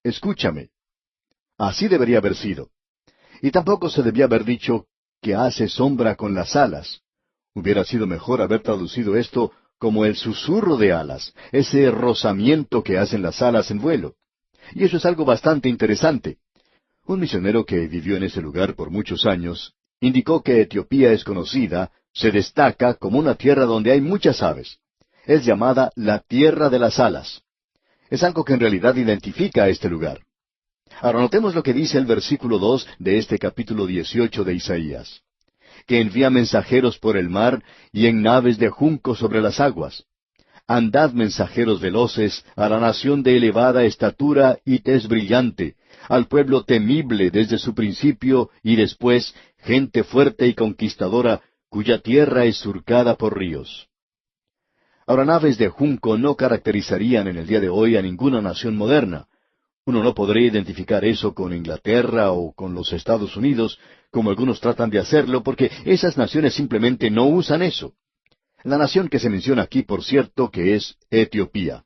escúchame». Así debería haber sido. Y tampoco se debía haber dicho que hace sombra con las alas. Hubiera sido mejor haber traducido esto como el susurro de alas, ese rozamiento que hacen las alas en vuelo. Y eso es algo bastante interesante. Un misionero que vivió en ese lugar por muchos años indicó que Etiopía es conocida, se destaca como una tierra donde hay muchas aves. Es llamada la tierra de las alas. Es algo que en realidad identifica a este lugar. Ahora notemos lo que dice el versículo 2 de este capítulo 18 de Isaías. Que envía mensajeros por el mar y en naves de junco sobre las aguas. Andad mensajeros veloces a la nación de elevada estatura y tez brillante, al pueblo temible desde su principio y después, gente fuerte y conquistadora, cuya tierra es surcada por ríos. Ahora, naves de junco no caracterizarían en el día de hoy a ninguna nación moderna. Uno no podría identificar eso con Inglaterra o con los Estados Unidos, como algunos tratan de hacerlo, porque esas naciones simplemente no usan eso. La nación que se menciona aquí, por cierto, que es Etiopía.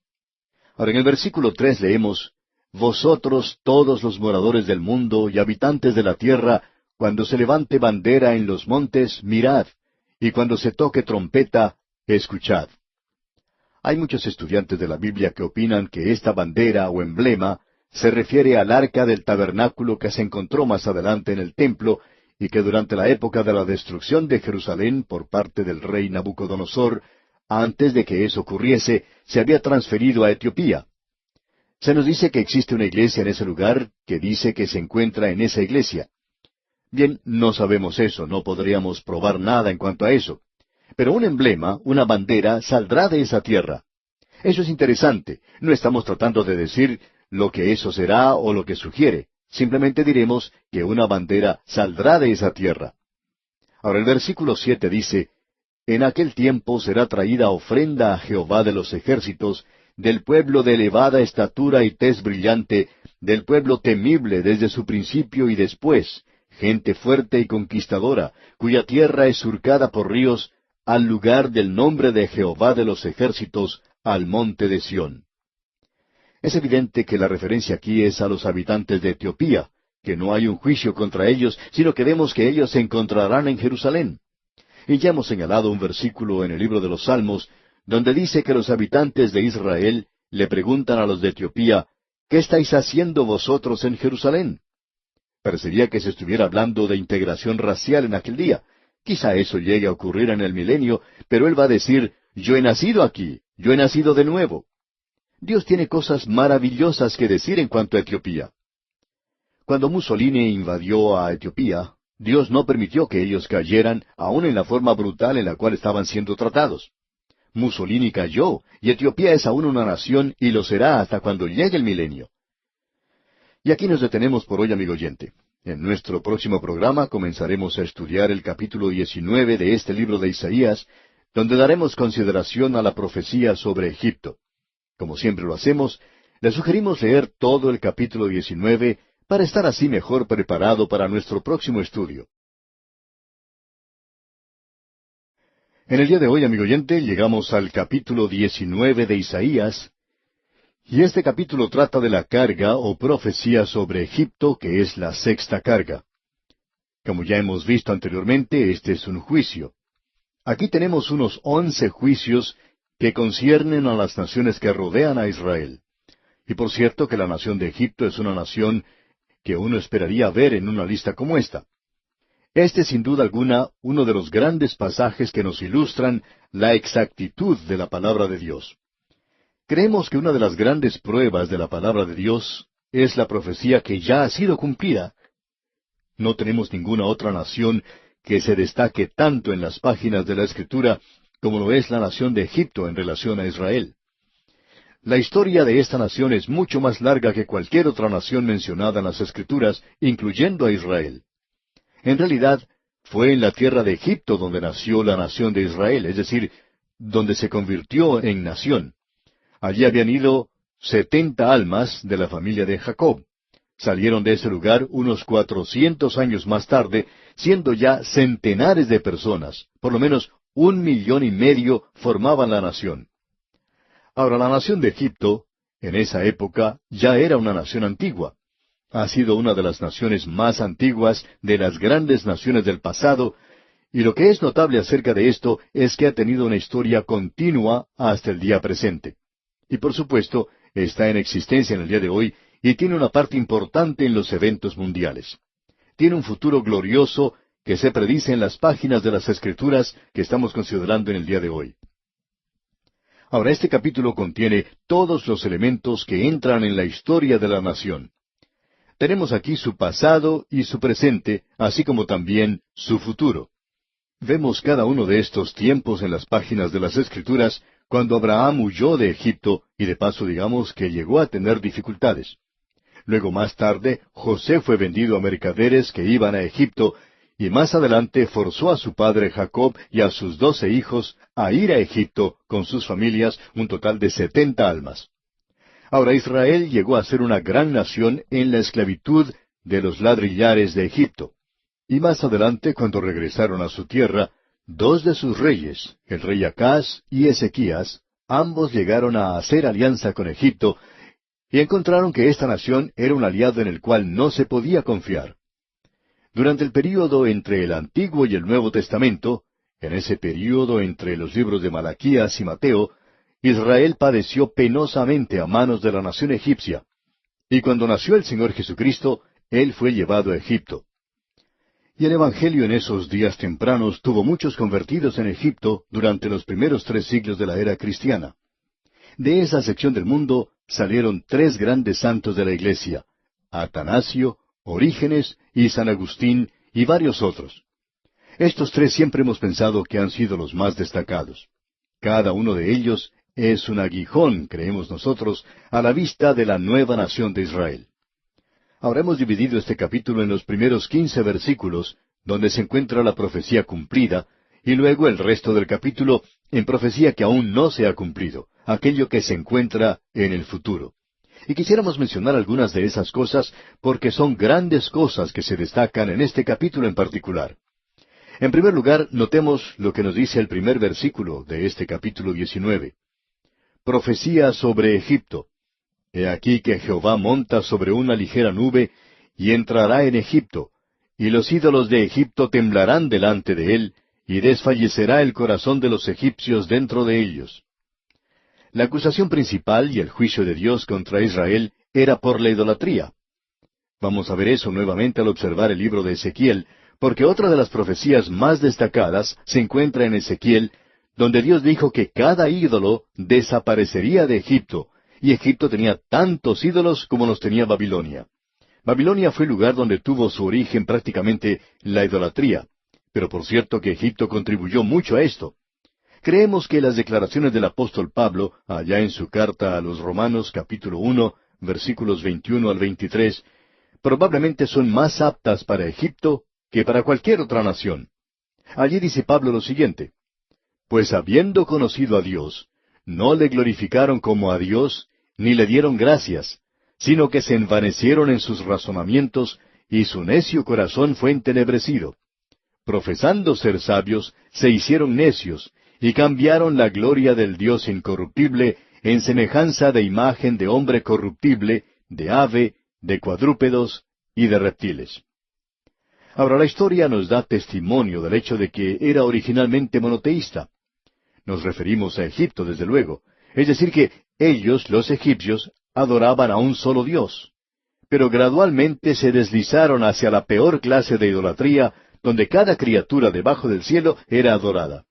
Ahora, en el versículo 3 leemos, Vosotros todos los moradores del mundo y habitantes de la tierra, cuando se levante bandera en los montes, mirad, y cuando se toque trompeta, escuchad. Hay muchos estudiantes de la Biblia que opinan que esta bandera o emblema se refiere al arca del tabernáculo que se encontró más adelante en el templo y que durante la época de la destrucción de Jerusalén por parte del rey Nabucodonosor, antes de que eso ocurriese, se había transferido a Etiopía. Se nos dice que existe una iglesia en ese lugar que dice que se encuentra en esa iglesia. Bien, no sabemos eso, no podríamos probar nada en cuanto a eso. Pero un emblema, una bandera, saldrá de esa tierra. Eso es interesante. No estamos tratando de decir lo que eso será o lo que sugiere. Simplemente diremos que una bandera saldrá de esa tierra. Ahora el versículo 7 dice, En aquel tiempo será traída ofrenda a Jehová de los ejércitos, del pueblo de elevada estatura y tez brillante, del pueblo temible desde su principio y después, gente fuerte y conquistadora, cuya tierra es surcada por ríos, al lugar del nombre de Jehová de los ejércitos, al monte de Sión. Es evidente que la referencia aquí es a los habitantes de Etiopía, que no hay un juicio contra ellos, sino que vemos que ellos se encontrarán en Jerusalén. Y ya hemos señalado un versículo en el libro de los Salmos, donde dice que los habitantes de Israel le preguntan a los de Etiopía, ¿qué estáis haciendo vosotros en Jerusalén? Parecería que se estuviera hablando de integración racial en aquel día. Quizá eso llegue a ocurrir en el milenio, pero él va a decir, yo he nacido aquí, yo he nacido de nuevo. Dios tiene cosas maravillosas que decir en cuanto a Etiopía. Cuando Mussolini invadió a Etiopía, Dios no permitió que ellos cayeran, aun en la forma brutal en la cual estaban siendo tratados. Mussolini cayó, y Etiopía es aún una nación y lo será hasta cuando llegue el milenio. Y aquí nos detenemos por hoy, amigo oyente. En nuestro próximo programa comenzaremos a estudiar el capítulo 19 de este libro de Isaías, donde daremos consideración a la profecía sobre Egipto. Como siempre lo hacemos, le sugerimos leer todo el capítulo 19 para estar así mejor preparado para nuestro próximo estudio. En el día de hoy, amigo oyente, llegamos al capítulo 19 de Isaías, y este capítulo trata de la carga o profecía sobre Egipto, que es la sexta carga. Como ya hemos visto anteriormente, este es un juicio. Aquí tenemos unos 11 juicios que conciernen a las naciones que rodean a Israel. Y por cierto que la nación de Egipto es una nación que uno esperaría ver en una lista como esta. Este es sin duda alguna uno de los grandes pasajes que nos ilustran la exactitud de la palabra de Dios. Creemos que una de las grandes pruebas de la palabra de Dios es la profecía que ya ha sido cumplida. No tenemos ninguna otra nación que se destaque tanto en las páginas de la Escritura como lo es la nación de Egipto en relación a Israel. La historia de esta nación es mucho más larga que cualquier otra nación mencionada en las Escrituras, incluyendo a Israel. En realidad, fue en la tierra de Egipto donde nació la nación de Israel, es decir, donde se convirtió en nación. Allí habían ido 70 almas de la familia de Jacob. Salieron de ese lugar unos 400 años más tarde, siendo ya centenares de personas, por lo menos 1,5 millones formaban la nación. Ahora, la nación de Egipto, en esa época, ya era una nación antigua. Ha sido una de las naciones más antiguas de las grandes naciones del pasado, y lo que es notable acerca de esto es que ha tenido una historia continua hasta el día presente. Y por supuesto, está en existencia en el día de hoy y tiene una parte importante en los eventos mundiales. Tiene un futuro glorioso que se predice en las páginas de las Escrituras que estamos considerando en el día de hoy. Ahora, este capítulo contiene todos los elementos que entran en la historia de la nación. Tenemos aquí su pasado y su presente, así como también su futuro. Vemos cada uno de estos tiempos en las páginas de las Escrituras cuando Abraham huyó de Egipto y de paso digamos que llegó a tener dificultades. Luego más tarde, José fue vendido a mercaderes que iban a Egipto y más adelante forzó a su padre Jacob y a sus 12 hijos a ir a Egipto con sus familias, un total de 70 almas. Ahora Israel llegó a ser una gran nación en la esclavitud de los ladrillares de Egipto. Y más adelante, cuando regresaron a su tierra, dos de sus reyes, el rey Acaz y Ezequías, ambos llegaron a hacer alianza con Egipto, y encontraron que esta nación era un aliado en el cual no se podía confiar. Durante el período entre el Antiguo y el Nuevo Testamento, en ese período entre los libros de Malaquías y Mateo, Israel padeció penosamente a manos de la nación egipcia, y cuando nació el Señor Jesucristo, Él fue llevado a Egipto. Y el Evangelio en esos días tempranos tuvo muchos convertidos en Egipto durante los primeros 3 siglos de la era cristiana. De esa sección del mundo salieron 3 grandes santos de la Iglesia: Atanasio, Orígenes y San Agustín, y varios otros. Estos 3 siempre hemos pensado que han sido los más destacados. Cada uno de ellos es un aguijón, creemos nosotros, a la vista de la nueva nación de Israel. Ahora hemos dividido este capítulo en los primeros 15 versículos, donde se encuentra la profecía cumplida, y luego el resto del capítulo en profecía que aún no se ha cumplido, aquello que se encuentra en el futuro. Y quisiéramos mencionar algunas de esas cosas porque son grandes cosas que se destacan en este capítulo en particular. En primer lugar, notemos lo que nos dice el primer versículo de este capítulo 19. Profecía sobre Egipto. He aquí que Jehová monta sobre una ligera nube, y entrará en Egipto, y los ídolos de Egipto temblarán delante de él, y desfallecerá el corazón de los egipcios dentro de ellos. La acusación principal y el juicio de Dios contra Israel era por la idolatría. Vamos a ver eso nuevamente al observar el libro de Ezequiel, porque otra de las profecías más destacadas se encuentra en Ezequiel, donde Dios dijo que cada ídolo desaparecería de Egipto, y Egipto tenía tantos ídolos como los tenía Babilonia. Babilonia fue el lugar donde tuvo su origen prácticamente la idolatría, pero por cierto que Egipto contribuyó mucho a esto. Creemos que las declaraciones del apóstol Pablo, allá en su carta a los Romanos capítulo 1, versículos 21 al 23, probablemente son más aptas para Egipto que para cualquier otra nación. Allí dice Pablo lo siguiente: Pues habiendo conocido a Dios, no le glorificaron como a Dios, ni le dieron gracias, sino que se envanecieron en sus razonamientos, y su necio corazón fue entenebrecido. Profesando ser sabios, se hicieron necios, y cambiaron la gloria del Dios incorruptible en semejanza de imagen de hombre corruptible, de ave, de cuadrúpedos y de reptiles. Ahora, la historia nos da testimonio del hecho de que era originalmente monoteísta. Nos referimos a Egipto, desde luego. Es decir, que ellos, los egipcios, adoraban a un solo Dios. Pero gradualmente se deslizaron hacia la peor clase de idolatría, donde cada criatura debajo del cielo era adorada.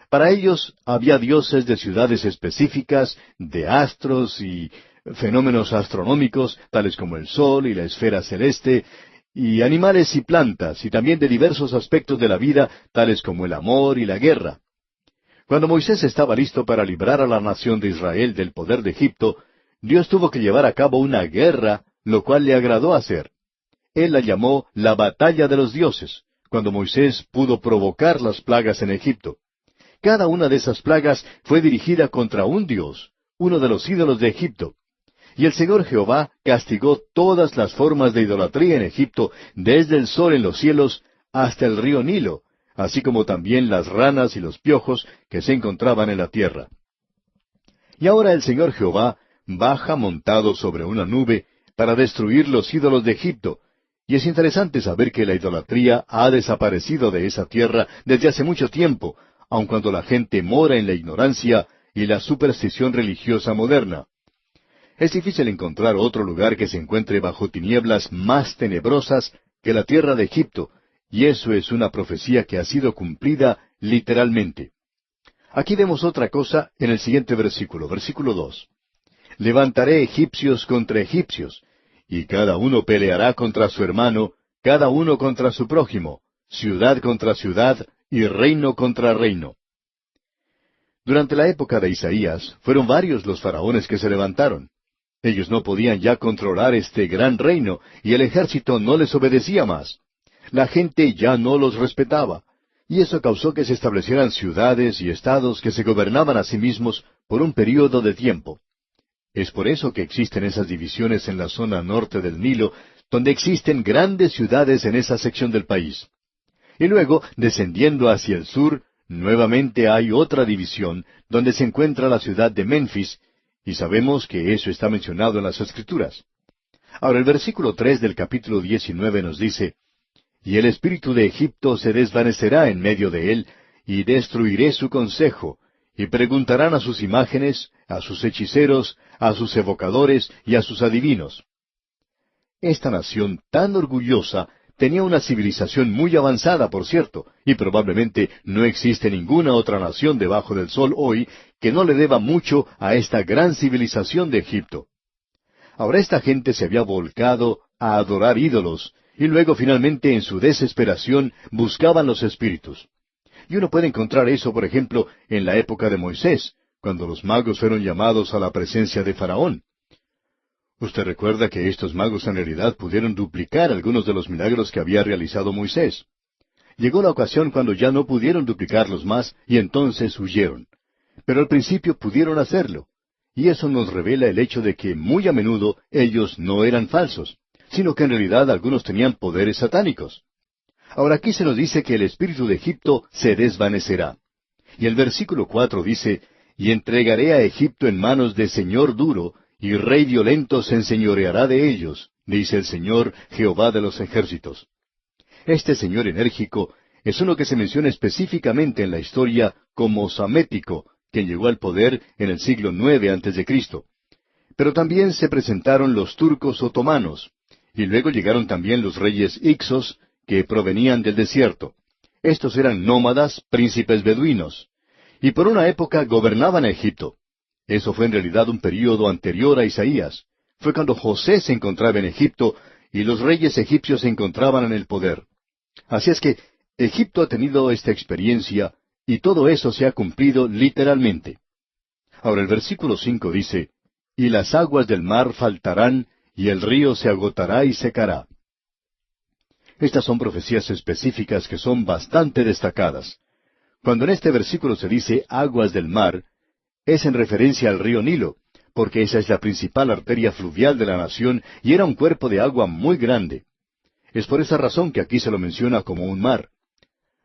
Para ellos había dioses de ciudades específicas, de astros y fenómenos astronómicos, tales como el sol y la esfera celeste, y animales y plantas, y también de diversos aspectos de la vida, tales como el amor y la guerra. Cuando Moisés estaba listo para librar a la nación de Israel del poder de Egipto, Dios tuvo que llevar a cabo una guerra, lo cual le agradó hacer. Él la llamó la batalla de los dioses, cuando Moisés pudo provocar las plagas en Egipto. Cada una de esas plagas fue dirigida contra un dios, uno de los ídolos de Egipto. Y el Señor Jehová castigó todas las formas de idolatría en Egipto, desde el sol en los cielos hasta el río Nilo, así como también las ranas y los piojos que se encontraban en la tierra. Y ahora el Señor Jehová baja montado sobre una nube para destruir los ídolos de Egipto, y es interesante saber que la idolatría ha desaparecido de esa tierra desde hace mucho tiempo, aun cuando la gente mora en la ignorancia y la superstición religiosa moderna. Es difícil encontrar otro lugar que se encuentre bajo tinieblas más tenebrosas que la tierra de Egipto, y eso es una profecía que ha sido cumplida literalmente. Aquí vemos otra cosa en el siguiente versículo, versículo 2. Levantaré egipcios contra egipcios, y cada uno peleará contra su hermano, cada uno contra su prójimo, ciudad contra ciudad, y reino contra reino. Durante la época de Isaías, fueron varios los faraones que se levantaron. Ellos no podían ya controlar este gran reino, y el ejército no les obedecía más. La gente ya no los respetaba, y eso causó que se establecieran ciudades y estados que se gobernaban a sí mismos por un período de tiempo. Es por eso que existen esas divisiones en la zona norte del Nilo, donde existen grandes ciudades en esa sección del país. Y luego, descendiendo hacia el sur, nuevamente hay otra división donde se encuentra la ciudad de Menfis, y sabemos que eso está mencionado en las Escrituras. Ahora el versículo 3 del capítulo 19 nos dice, y el espíritu de Egipto se desvanecerá en medio de él, y destruiré su consejo, y preguntarán a sus imágenes, a sus hechiceros, a sus evocadores y a sus adivinos. Esta nación tan orgullosa tenía una civilización muy avanzada, por cierto, y probablemente no existe ninguna otra nación debajo del sol hoy que no le deba mucho a esta gran civilización de Egipto. Ahora esta gente se había volcado a adorar ídolos, y luego finalmente en su desesperación buscaban los espíritus. Y uno puede encontrar eso, por ejemplo, en la época de Moisés, cuando los magos fueron llamados a la presencia de Faraón. Usted recuerda que estos magos en realidad pudieron duplicar algunos de los milagros que había realizado Moisés. Llegó la ocasión cuando ya no pudieron duplicarlos más y entonces huyeron. Pero al principio pudieron hacerlo. Y eso nos revela el hecho de que muy a menudo ellos no eran falsos, sino que en realidad algunos tenían poderes satánicos. Ahora aquí se nos dice que el espíritu de Egipto se desvanecerá. Y el versículo 4 dice, y entregaré a Egipto en manos de señor duro, y rey violento se enseñoreará de ellos, dice el Señor Jehová de los ejércitos. Este señor enérgico es uno que se menciona específicamente en la historia como Samético, quien llegó al poder en el siglo IX a.C. Pero también se presentaron los turcos otomanos, y luego llegaron también los reyes Ixos, que provenían del desierto. Estos eran nómadas, príncipes beduinos, y por una época gobernaban a Egipto. Eso fue en realidad un período anterior a Isaías. Fue cuando José se encontraba en Egipto y los reyes egipcios se encontraban en el poder. Así es que Egipto ha tenido esta experiencia y todo eso se ha cumplido literalmente. Ahora el versículo 5 dice, y las aguas del mar faltarán y el río se agotará y secará. Estas son profecías específicas que son bastante destacadas. Cuando en este versículo se dice aguas del mar, es en referencia al río Nilo, porque esa es la principal arteria fluvial de la nación y era un cuerpo de agua muy grande. Es por esa razón que aquí se lo menciona como un mar.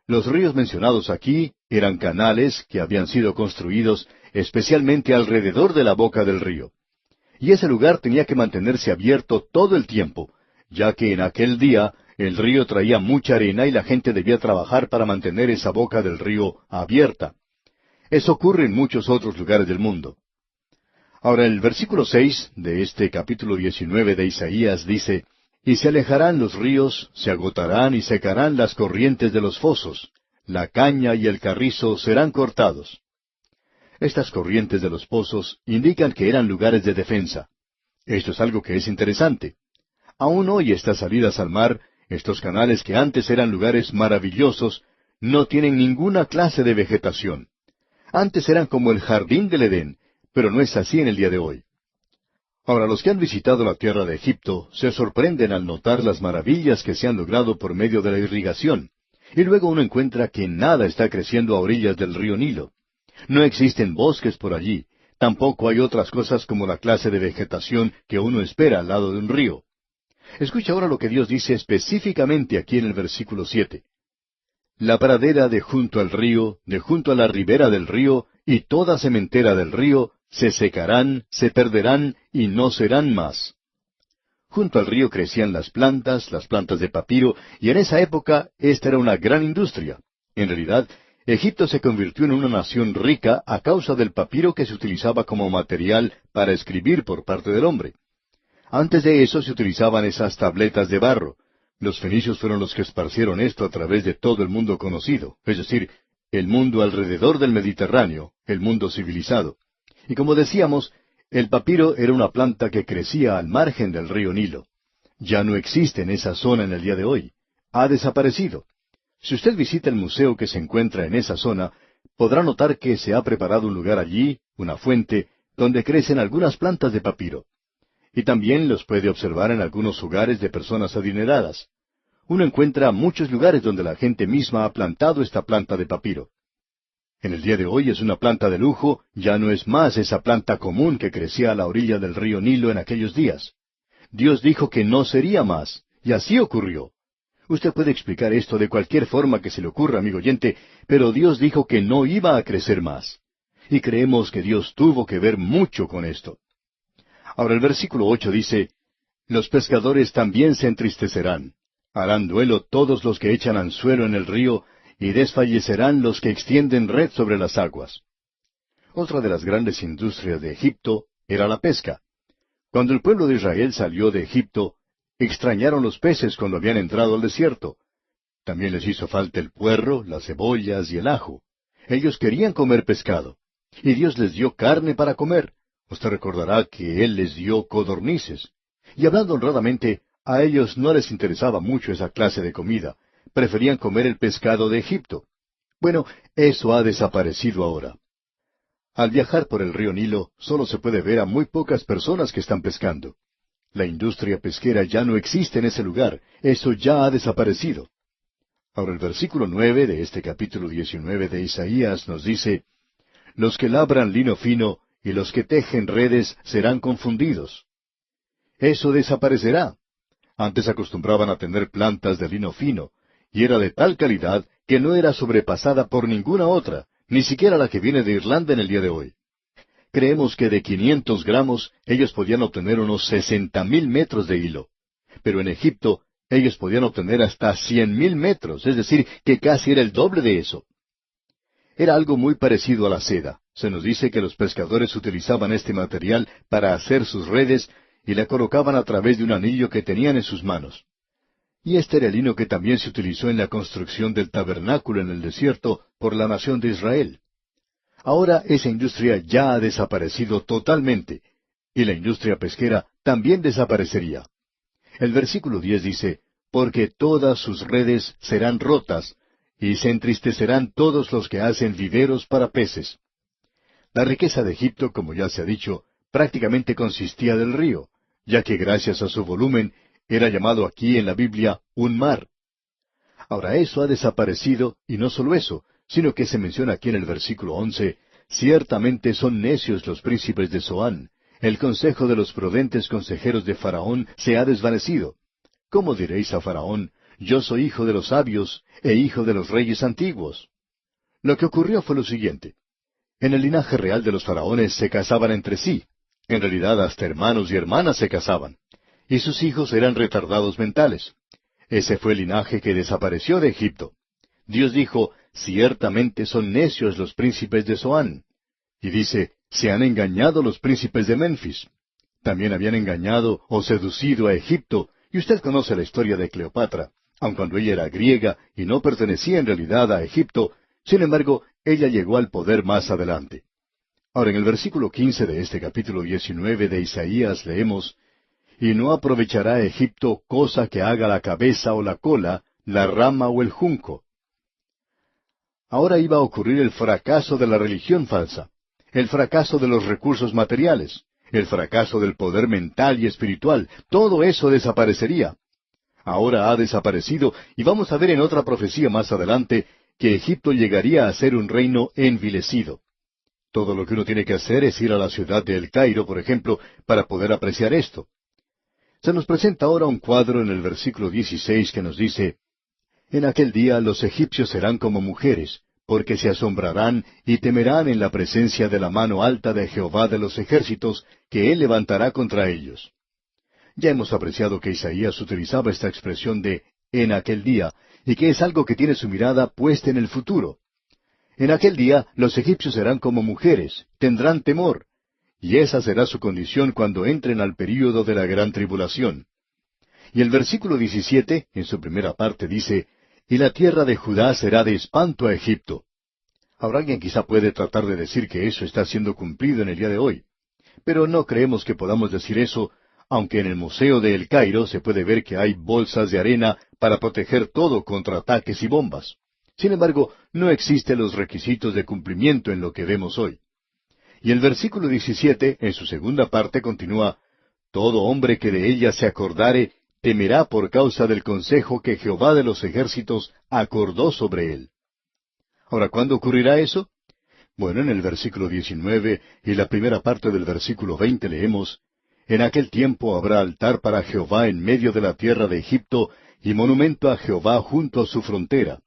Los ríos mencionados aquí eran canales que habían sido construidos especialmente alrededor de la boca del río. Y ese lugar tenía que mantenerse abierto todo el tiempo, ya que en aquel día el río traía mucha arena y la gente debía trabajar para mantener esa boca del río abierta. Eso ocurre en muchos otros lugares del mundo. Ahora el versículo 6 de este capítulo 19 de Isaías dice, y se alejarán los ríos, se agotarán y secarán las corrientes de los fosos, la caña y el carrizo serán cortados. Estas corrientes de los pozos indican que eran lugares de defensa. Esto es algo que es interesante. Aún hoy estas salidas al mar, estos canales que antes eran lugares maravillosos, no tienen ninguna clase de vegetación. Antes eran como el jardín del Edén, pero no es así en el día de hoy. Ahora, los que han visitado la tierra de Egipto se sorprenden al notar las maravillas que se han logrado por medio de la irrigación, y luego uno encuentra que nada está creciendo a orillas del río Nilo. No existen bosques por allí, tampoco hay otras cosas como la clase de vegetación que uno espera al lado de un río. Escucha ahora lo que Dios dice específicamente aquí en el versículo 7. La pradera de junto al río, de junto a la ribera del río, y toda sementera del río, se secarán, se perderán, y no serán más. Junto al río crecían las plantas de papiro, y en esa época esta era una gran industria. En realidad, Egipto se convirtió en una nación rica a causa del papiro que se utilizaba como material para escribir por parte del hombre. Antes de eso se utilizaban esas tabletas de barro. Los fenicios fueron los que esparcieron esto a través de todo el mundo conocido, es decir, el mundo alrededor del Mediterráneo, el mundo civilizado. Y como decíamos, el papiro era una planta que crecía al margen del río Nilo. Ya no existe en esa zona en el día de hoy. Ha desaparecido. Si usted visita el museo que se encuentra en esa zona, podrá notar que se ha preparado un lugar allí, una fuente, donde crecen algunas plantas de papiro. Y también los puede observar en algunos hogares de personas adineradas. Uno encuentra muchos lugares donde la gente misma ha plantado esta planta de papiro. En el día de hoy es una planta de lujo, ya no es más esa planta común que crecía a la orilla del río Nilo en aquellos días. Dios dijo que no sería más, y así ocurrió. Usted puede explicar esto de cualquier forma que se le ocurra, amigo oyente, pero Dios dijo que no iba a crecer más. Y creemos que Dios tuvo que ver mucho con esto. Ahora el versículo 8 dice, los pescadores también se entristecerán. Harán duelo todos los que echan anzuelo en el río, y desfallecerán los que extienden red sobre las aguas. Otra de las grandes industrias de Egipto era la pesca. Cuando el pueblo de Israel salió de Egipto, extrañaron los peces cuando habían entrado al desierto. También les hizo falta el puerro, las cebollas y el ajo. Ellos querían comer pescado. Y Dios les dio carne para comer. Usted recordará que Él les dio codornices. Y hablando honradamente, a ellos no les interesaba mucho esa clase de comida. Preferían comer el pescado de Egipto. Bueno, eso ha desaparecido ahora. Al viajar por el río Nilo, solo se puede ver a muy pocas personas que están pescando. La industria pesquera ya no existe en ese lugar. Eso ya ha desaparecido. Ahora el versículo 9 de este capítulo 19 de Isaías nos dice, los que labran lino fino y los que tejen redes serán confundidos. Eso desaparecerá. Antes acostumbraban a tener plantas de lino fino, y era de tal calidad que no era sobrepasada por ninguna otra, ni siquiera la que viene de Irlanda en el día de hoy. Creemos que de 500 gramos ellos podían obtener unos 60,000 metros de hilo. Pero en Egipto ellos podían obtener hasta 100,000 metros, es decir, que casi era el doble de eso. Era algo muy parecido a la seda. Se nos dice que los pescadores utilizaban este material para hacer sus redes y la colocaban a través de un anillo que tenían en sus manos. Y este era el lino que también se utilizó en la construcción del tabernáculo en el desierto por la nación de Israel. Ahora esa industria ya ha desaparecido totalmente, y la industria pesquera también desaparecería. El versículo 10 dice, porque todas sus redes serán rotas, y se entristecerán todos los que hacen viveros para peces. La riqueza de Egipto, como ya se ha dicho, prácticamente consistía del río, ya que gracias a su volumen era llamado aquí en la Biblia un mar. Ahora eso ha desaparecido, y no solo eso, sino que se menciona aquí en el versículo 11, ciertamente son necios los príncipes de Zoán, el consejo de los prudentes consejeros de Faraón se ha desvanecido. ¿Cómo diréis a Faraón, yo soy hijo de los sabios e hijo de los reyes antiguos? Lo que ocurrió fue lo siguiente. En el linaje real de los faraones se casaban entre sí. En realidad hasta hermanos y hermanas se casaban. Y sus hijos eran retardados mentales. Ese fue el linaje que desapareció de Egipto. Dios dijo, ciertamente son necios los príncipes de Zoán. Y dice, se han engañado los príncipes de Menfis. También habían engañado o seducido a Egipto, y usted conoce la historia de Cleopatra, aun cuando ella era griega y no pertenecía en realidad a Egipto, sin embargo, ella llegó al poder más adelante. Ahora, en el versículo 15 de este capítulo 19 de Isaías leemos, y no aprovechará Egipto cosa que haga la cabeza o la cola, la rama o el junco. Ahora iba a ocurrir el fracaso de la religión falsa, el fracaso de los recursos materiales, el fracaso del poder mental y espiritual. Todo eso desaparecería. Ahora ha desaparecido, y vamos a ver en otra profecía más adelante que Egipto llegaría a ser un reino envilecido. Todo lo que uno tiene que hacer es ir a la ciudad de El Cairo, por ejemplo, para poder apreciar esto. Se nos presenta ahora un cuadro en el versículo 16 que nos dice, en aquel día los egipcios serán como mujeres, porque se asombrarán y temerán en la presencia de la mano alta de Jehová de los ejércitos, que Él levantará contra ellos. Ya hemos apreciado que Isaías utilizaba esta expresión de en aquel día, y que es algo que tiene su mirada puesta en el futuro. En aquel día los egipcios serán como mujeres, tendrán temor, y esa será su condición cuando entren al período de la gran tribulación. Y el versículo 17, en su primera parte, dice, y la tierra de Judá será de espanto a Egipto. Ahora alguien quizá puede tratar de decir que eso está siendo cumplido en el día de hoy. Pero no creemos que podamos decir eso, aunque en el Museo de El Cairo se puede ver que hay bolsas de arena para proteger todo contra ataques y bombas. Sin embargo, no existen los requisitos de cumplimiento en lo que vemos hoy. Y el versículo 17, en su segunda parte, continúa, todo hombre que de ella se acordare, temerá por causa del consejo que Jehová de los ejércitos acordó sobre él. Ahora, ¿cuándo ocurrirá eso? Bueno, en el versículo 19 y la primera parte del versículo 20 leemos, en aquel tiempo habrá altar para Jehová en medio de la tierra de Egipto, y monumento a Jehová junto a su frontera,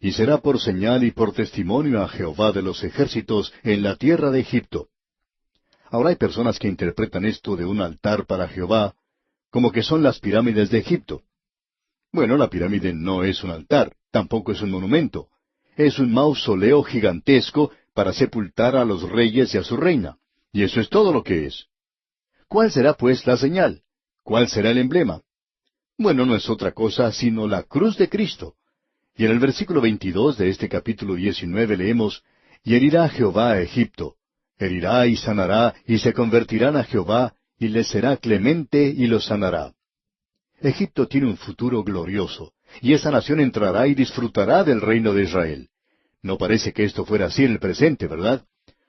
y será por señal y por testimonio a Jehová de los ejércitos en la tierra de Egipto. Ahora hay personas que interpretan esto de un altar para Jehová como que son las pirámides de Egipto. Bueno, la pirámide no es un altar, tampoco es un monumento. Es un mausoleo gigantesco para sepultar a los reyes y a su reina. Y eso es todo lo que es. ¿Cuál será, pues, la señal? ¿Cuál será el emblema? Bueno, no es otra cosa sino la cruz de Cristo. Y en el versículo 22 de este capítulo 19 leemos, «Y herirá Jehová a Egipto, herirá y sanará, y se convertirán a Jehová, y les será clemente y los sanará». Egipto tiene un futuro glorioso, y esa nación entrará y disfrutará del reino de Israel. No parece que esto fuera así en el presente, ¿verdad?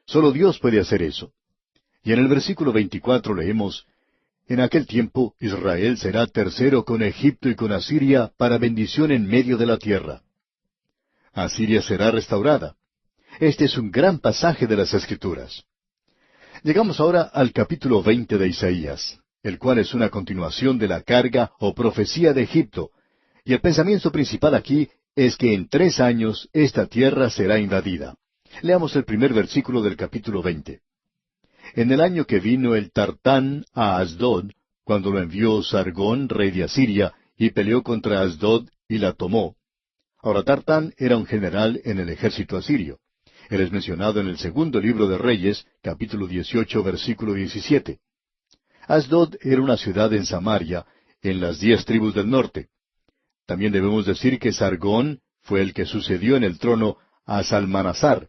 Solo Dios puede hacer eso. Y en el versículo 24 leemos, «En aquel tiempo Israel será tercero con Egipto y con Asiria para bendición en medio de la tierra». Asiria será restaurada. Este es un gran pasaje de las Escrituras. Llegamos ahora al capítulo 20 de Isaías, el cual es una continuación de la carga o profecía de Egipto, y el pensamiento principal aquí es que en 3 años esta tierra será invadida. Leamos el primer versículo del capítulo 20. «En el año que vino el Tartán a Asdod, cuando lo envió Sargón, rey de Asiria, y peleó contra Asdod y la tomó». Ahora Tartán era un general en el ejército asirio. Él es mencionado en el segundo libro de Reyes, capítulo 18, versículo 17. Asdod era una ciudad en Samaria, en las 10 tribus del norte. También debemos decir que Sargón fue el que sucedió en el trono a Salmanasar.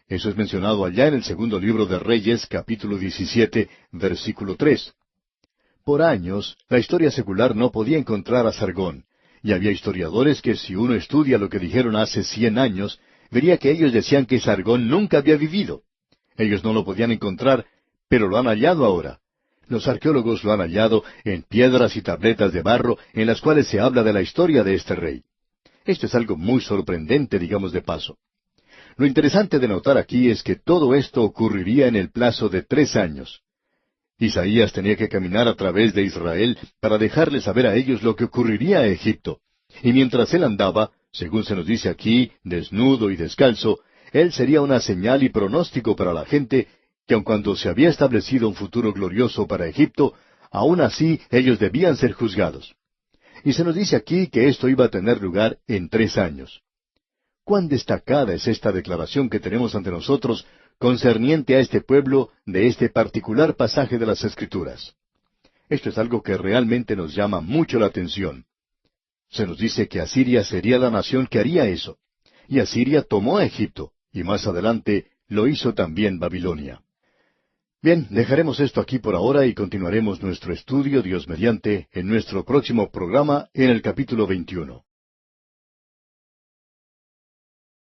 Eso es mencionado allá en el segundo libro de Reyes, capítulo 17, versículo 3. Por años, la historia secular no podía encontrar a Sargón, y había historiadores que si uno estudia lo que dijeron hace 100 años, vería que ellos decían que Sargón nunca había vivido. Ellos no lo podían encontrar, pero lo han hallado ahora. Los arqueólogos lo han hallado en piedras y tabletas de barro en las cuales se habla de la historia de este rey. Esto es algo muy sorprendente, digamos de paso. Lo interesante de notar aquí es que todo esto ocurriría en el plazo de 3 años. Isaías tenía que caminar a través de Israel para dejarles saber a ellos lo que ocurriría a Egipto. Y mientras él andaba, según se nos dice aquí, desnudo y descalzo, él sería una señal y pronóstico para la gente que aun cuando se había establecido un futuro glorioso para Egipto, aún así ellos debían ser juzgados. Y se nos dice aquí que esto iba a tener lugar en 3 años. Cuán destacada es esta declaración que tenemos ante nosotros concerniente a este pueblo de este particular pasaje de las Escrituras. Esto es algo que realmente nos llama mucho la atención. Se nos dice que Asiria sería la nación que haría eso. Y Asiria tomó a Egipto, y más adelante lo hizo también Babilonia. Bien, dejaremos esto aquí por ahora y continuaremos nuestro estudio, Dios mediante, en nuestro próximo programa en el capítulo 21.